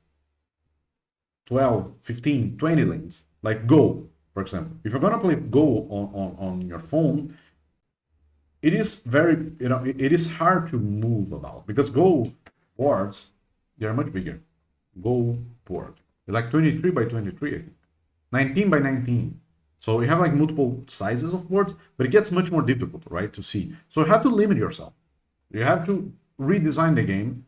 S1: 12, 15, 20 lanes, like Go, for example. If you're gonna play Go on your phone, it is very, it is hard to move about because Go boards, they're much bigger. Go board. They're like 23 by 23, I think. 19 by 19. So you have like multiple sizes of boards, but it gets much more difficult, right, to see. So you have to limit yourself. You have to redesign the game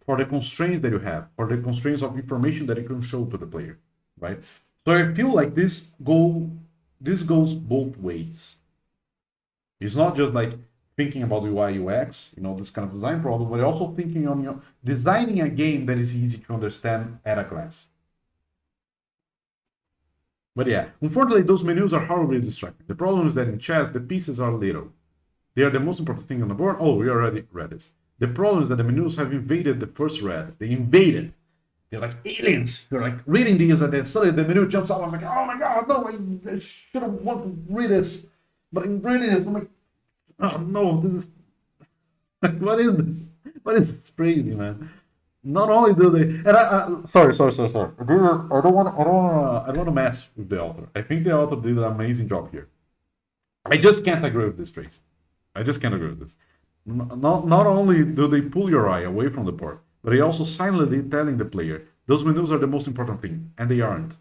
S1: for the constraints that you have, for the constraints of information that you can show to the player, right? So I feel like this goes both ways. It's not just like thinking about UI UX, this kind of design problem, but also thinking on designing a game that is easy to understand at a glance. But yeah, unfortunately, those menus are horribly distracting. The problem is that in chess, the pieces are little. They are the most important thing on the board. Oh, we already read this. The problem is that the menus have invaded the first red. They invaded. They're like aliens. You're like reading these, and then suddenly the menu jumps out. I'm like, oh my god, no, I shouldn't want to read this. But I'm reading it. I'm like, oh no, this is what is this? What is this? Crazy, man. Not only do they, and sorry. I don't want to mess with the author. I think the author did an amazing job here. I just can't agree with this phrase. I just can't agree with this. Not only do they pull your eye away from the board, but they also silently telling the player those menus are the most important thing, and they aren't.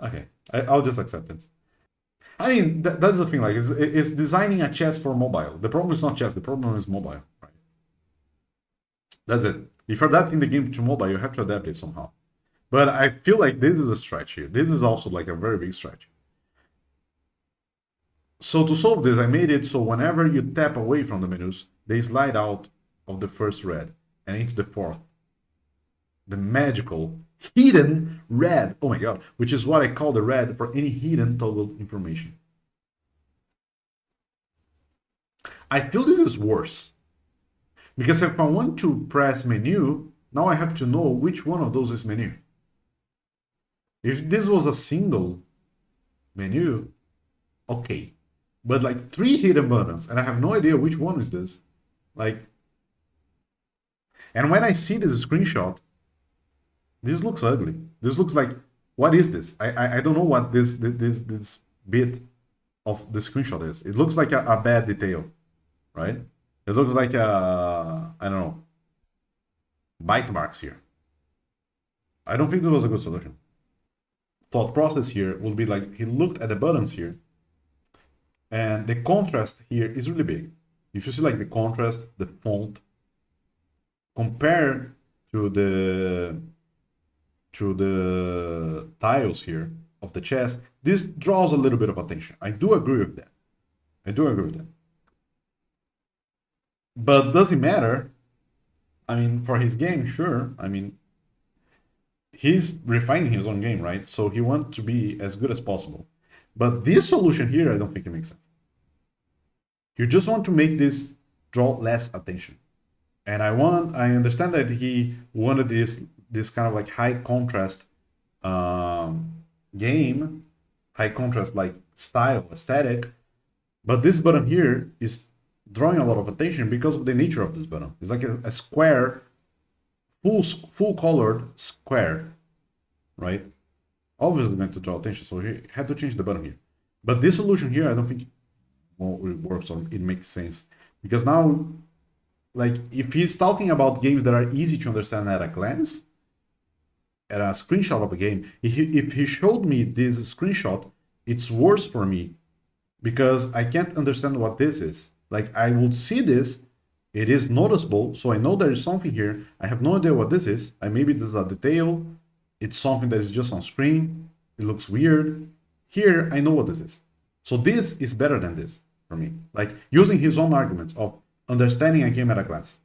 S1: Okay, I'll just accept it. I mean, that's the thing. Like, it's designing a chess for mobile. The problem is not chess. The problem is mobile. Right? That's it. If you're adapting the game to mobile, you have to adapt it somehow. But I feel like this is a stretch here. This is also like a very big stretch. So to solve this, I made it so whenever you tap away from the menus, they slide out of the first red and into the fourth. The magical hidden red. Oh my god, which is what I call the red for any hidden toggle information. I feel this is worse. Because if I want to press menu, now I have to know which one of those is menu. If this was a single menu, okay. But like 3 hidden buttons, and I have no idea which one is this. Like, and when I see this screenshot, this looks ugly. This looks like, what is this? I don't know what this bit of the screenshot is. It looks like a bad detail, right? It looks like I don't know, bite marks here. I don't think it was a good solution. Thought process here will be like, he looked at the buttons here, and the contrast here is really big. If you see like the contrast, the font, compared to the tiles here of the chess, this draws a little bit of attention. I do agree with that. I do agree with that. But does it matter? I mean, for his game, sure. I mean, he's refining his own game, right? So he wants to be as good as possible. But this solution here, I don't think it makes sense. You just want to make this draw less attention. And I understand that he wanted this kind of like high contrast game, high contrast like style, aesthetic. But this button here is drawing a lot of attention because of the nature of this button. It's like a square, full colored square, right? Obviously going to draw attention, so he had to change the button here. But this solution here, I don't think it works or it makes sense, because now, like, if he's talking about games that are easy to understand at a glance, at a screenshot of a game, if he showed me this screenshot, it's worse for me because I can't understand what this is. Like, I would see this, it is noticeable, so I know there is something here. I have no idea what this is. Maybe this is a detail. It's something that is just on screen. It looks weird. Here, I know what this is. So this is better than this for me. Like, using his own arguments of understanding a game at a glance.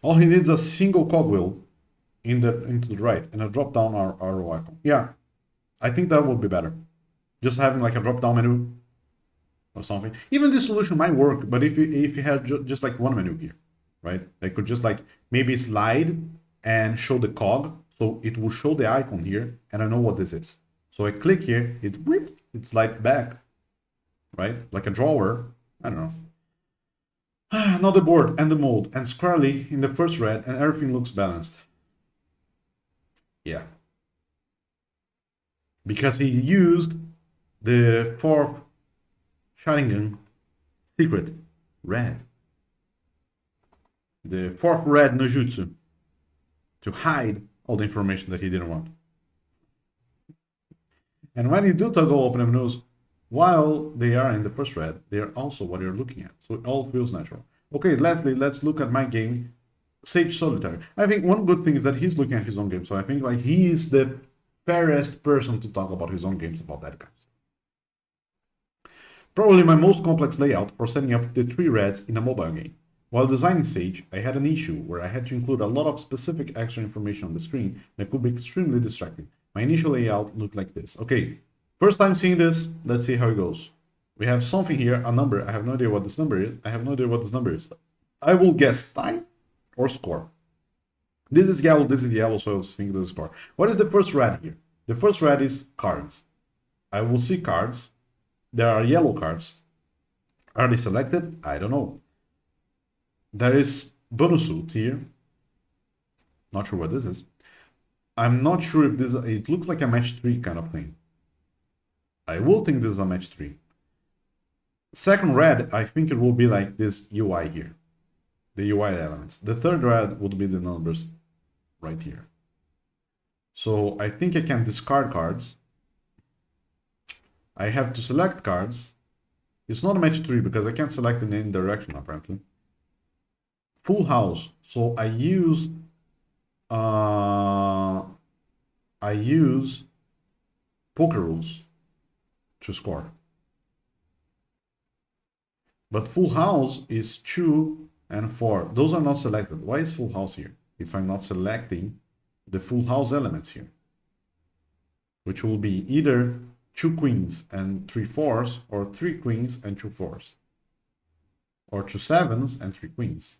S1: All he needs is a single cogwheel into the right and a drop down arrow icon. Yeah, I think that would be better. Just having like a drop down menu or something. Even this solution might work, but if you had just like one menu here, right? They could just like maybe slide and show the cog, so it will show the icon here, and I know what this is. So I click here, it slides back, right? Like a drawer. I don't know. Now the board and the mold and squarely in the first red, and everything looks balanced. Yeah. Because he used the fourth Sharingan secret, red. The fourth red no jutsu to hide all the information that he didn't want. And when you do toggle open menus, while they are in the first red, they are also what you're looking at. So it all feels natural. Okay, lastly, let's look at my game, Sage Solitaire. I think one good thing is that he's looking at his own game. So I think like he is the fairest person to talk about his own games about that kind of stuff. Probably my most complex layout for setting up the 3 reds in a mobile game. While designing Sage, I had an issue where I had to include a lot of specific extra information on the screen that could be extremely distracting. My initial layout looked like this. Okay, first time seeing this, let's see how it goes. We have something here, a number. I have no idea what this number is. I have no idea what this number is. I will guess time or score. This is yellow, so I think this is score. What is the first red here? The first red is cards. I will see cards. There are yellow cards. Are they selected? I don't know. There is bonus suit here. Not sure what this is. I'm not sure if this, it looks like a match 3 kind of thing. I will think this is a match 3. Second red, I think it will be like this UI here. The UI elements. The third red would be the numbers right here. So I think I can discard cards. I have to select cards. It's not a match 3 because I can't select in any direction apparently. Full house. So I use poker rules to score. But full house is 2 and 4. Those are not selected. Why is full house here? If I'm not selecting the full house elements here, which will be either 2 queens and 3 fours, or 3 queens and 2 fours, or 2 sevens and 3 queens,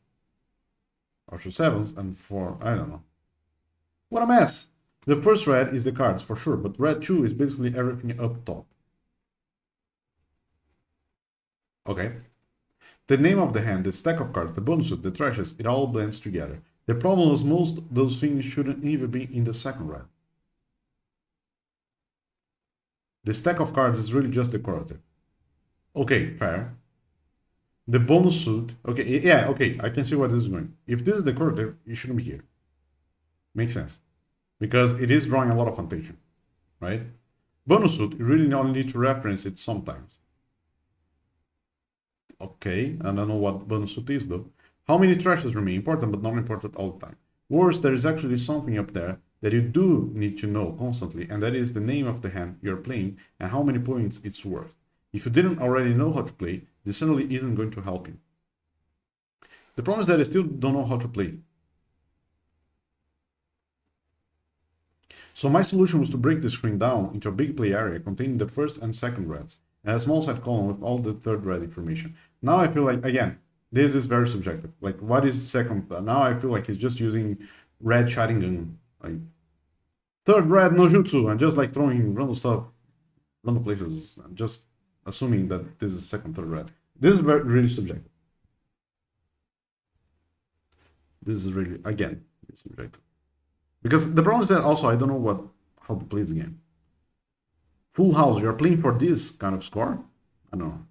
S1: or 2 sevens and 4, I don't know. What a mess! The first red is the cards for sure, but red 2 is basically everything up top. Okay. The name of the hand, the stack of cards, the bonus suit, the trashes, it all blends together. The problem is most of those things shouldn't even be in the second red. The stack of cards is really just decorative. Okay, fair. The bonus suit, okay, yeah, okay, I can see where this is going. If this is decorative, it shouldn't be here. Makes sense. Because it is drawing a lot of attention, right? Bonus suit, you really only need to reference it sometimes. Okay, I don't know what bonus suit is though. How many trashes remain? Important, but not important all the time. Worse, there is actually something up there that you do need to know constantly, and that is the name of the hand you're playing and how many points it's worth. If you didn't already know how to play, this certainly isn't going to help you. The problem is that I still don't know how to play. So my solution was to break the screen down into a big play area containing the first and second reds, and a small side column with all the third red information. Now I feel like, again, this is very subjective. Like, what is second? Now I feel like he's just using red Sharingan, like third red no jutsu, and just like throwing random stuff, random places, and just assuming that this is second, third red. This is really subjective. This is really, again, subjective. Because the problem is that also I don't know how to play this game. Full house, you're playing for this kind of score? I don't know.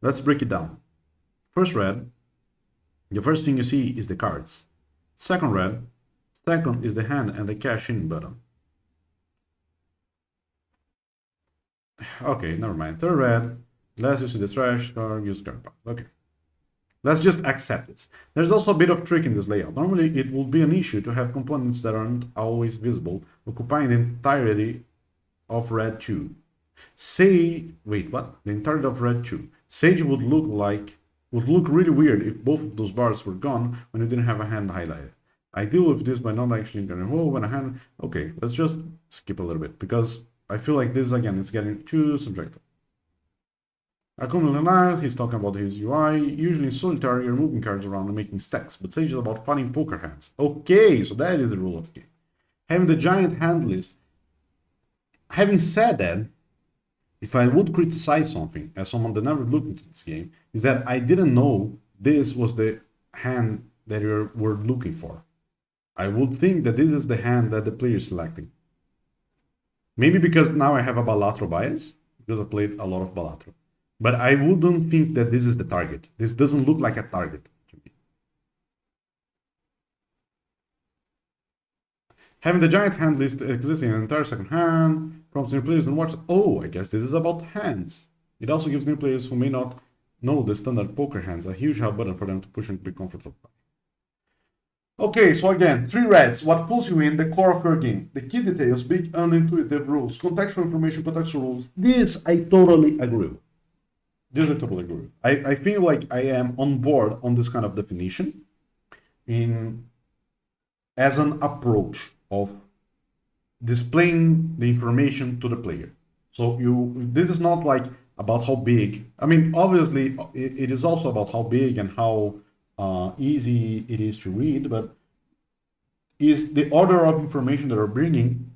S1: Let's break it down. First red, the first thing you see is the cards. Second red, second is the hand and the cash in button. Okay, never mind. Third red, last you see the trash or use card box. Okay. Let's just accept this. There's also a bit of trick in this layout. Normally it would be an issue to have components that aren't always visible, occupying the entirety of red 2. Wait, what? The entirety of red 2. Sage would look really weird if both of those bars were gone when you didn't have a hand highlighted. I deal with this by not actually going, oh, when a hand... Okay, let's just skip a little bit, because I feel like this, again, it's getting too subjective. Akuma, he's talking about his UI. Usually in solitaire, you're moving cards around and making stacks, but Sage is about fighting poker hands. Okay, so that is the rule of the game. Having the giant hand list. Having said that, if I would criticize something, as someone that never looked into this game, is that I didn't know this was the hand that you were looking for. I would think that this is the hand that the player is selecting. Maybe because now I have a Balatro bias, because I played a lot of Balatro. But I wouldn't think that this is the target. This doesn't look like a target to me. Having the giant hand list existing in an entire second hand prompts new players and watch. Oh, I guess this is about hands. It also gives new players who may not know the standard poker hands a huge help button for them to push and be comfortable. Okay, so again, 3 reds. What pulls you in? The core of your game. The key details, big unintuitive rules, contextual information, contextual rules. This I totally agree with. This I totally agree with. I feel like I am on board on this kind of definition in as an approach of displaying the information to the player. So this is not like about how big. I mean, obviously, it is also about how big and how easy it is to read, but is the order of information that we're bringing.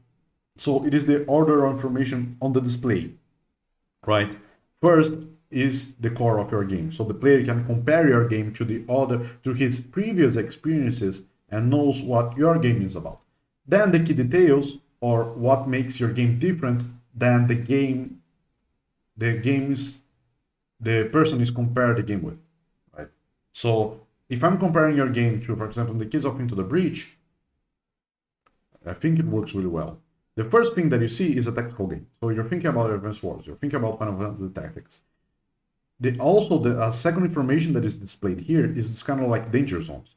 S1: So it is the order of information on the display, right? First is the core of your game. So the player can compare your game to his previous experiences and knows what your game is about. Then the key details, or what makes your game different than the person is compared the game with, right? So if I'm comparing your game to, for example, in the case of Into the Breach, I think it works really well. The first thing that you see is a tactical game. So you're thinking about Advance Wars, you're thinking about Final Fantasy Tactics. The second information that is displayed here is this kind of like danger zones.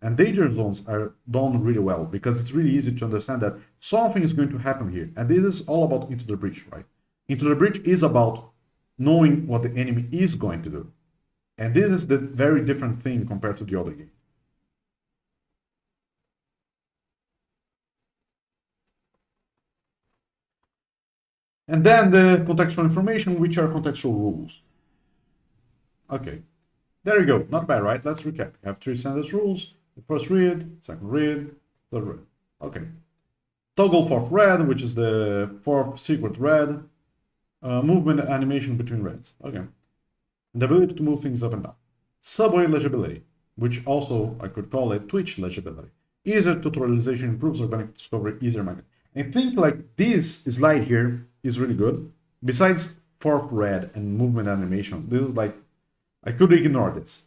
S1: And danger zones are done really well because it's really easy to understand that something is going to happen here. And this is all about Into the Breach, right? Into the Breach is about knowing what the enemy is going to do. And this is the very different thing compared to the other game. And then the contextual information, which are contextual rules. Okay, there you go. Not bad, right? Let's recap. We have 3 standard rules. The first read, second read, third read. Okay. Toggle fourth red, which is the fourth secret red. Movement animation between reds. Okay. The ability to move things up and down. Subway legibility, which also I could call it Twitch legibility. Easier tutorialization improves organic discovery, easier magnet. I think like this slide here is really good. Besides fourth red and movement animation, this is like, I could ignore this.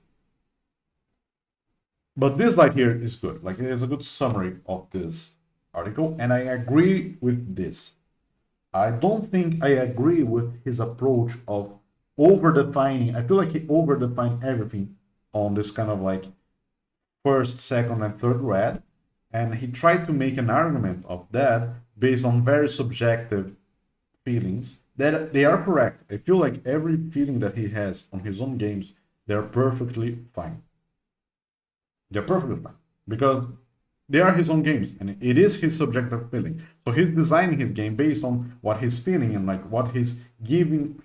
S1: But this slide here is good. Like it is a good summary of this article, and I agree with this. I don't think I agree with his approach of over-defining. I feel like he over-defined everything on this kind of like first, second, and third red, and he tried to make an argument of that based on very subjective feelings that they are correct. I feel like every feeling that he has on his own games, they're perfectly fine. They're perfectly fine because they are his own games and it is his subjective feeling. So he's designing his game based on what he's feeling and like what he's giving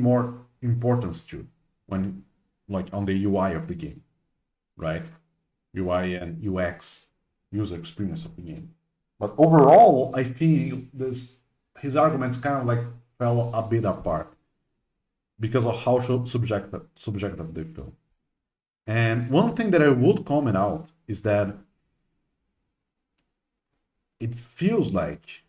S1: more importance to when like on the UI of the game, right? UI and UX, user experience of the game. But overall, I feel his arguments kind of like fell a bit apart because of how subjective they feel. And one thing that I would comment out is that it feels like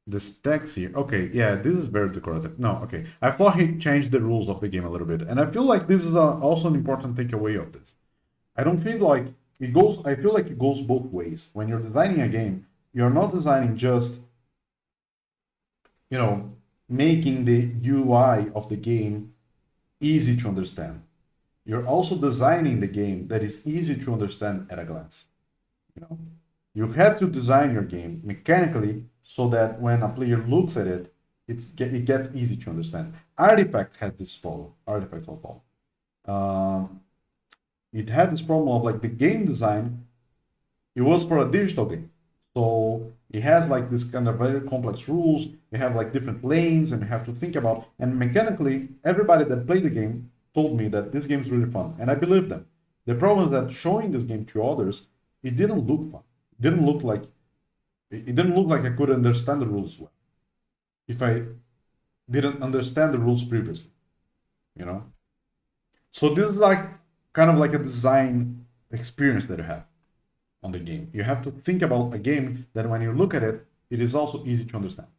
S1: this text here. Okay, yeah, this is very decorative. No, okay. I thought he changed the rules of the game a little bit. And I feel like this is also an important takeaway of this. I don't feel like it goes, I feel like it goes both ways. When you're designing a game, you're not designing just, making the UI of the game easy to understand. You're also designing the game that is easy to understand at a glance. You have to design your game mechanically so that when a player looks at it, it gets easy to understand. Artifact had this problem. Artifacts of all. It had this problem of like the game design. It was for a digital game, so it has like this kind of very complex rules. You have like different lanes, and you have to think about. And mechanically, everybody that played the game told me that this game is really fun, and I believe them. The problem is that showing this game to others, it didn't look fun. It didn't look like I could understand the rules well if I didn't understand the rules previously. So this is like kind of like a design experience that you have on the game. You have to think about a game that when you look at it, it is also easy to understand.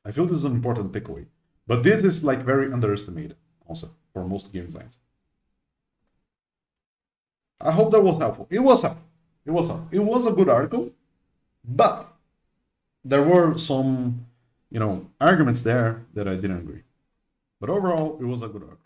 S1: I feel this is an important takeaway. But this is like very underestimated also for most game designs. I hope that was helpful. It was helpful. It was a good article, but there were some, arguments there that I didn't agree. But overall, it was a good article.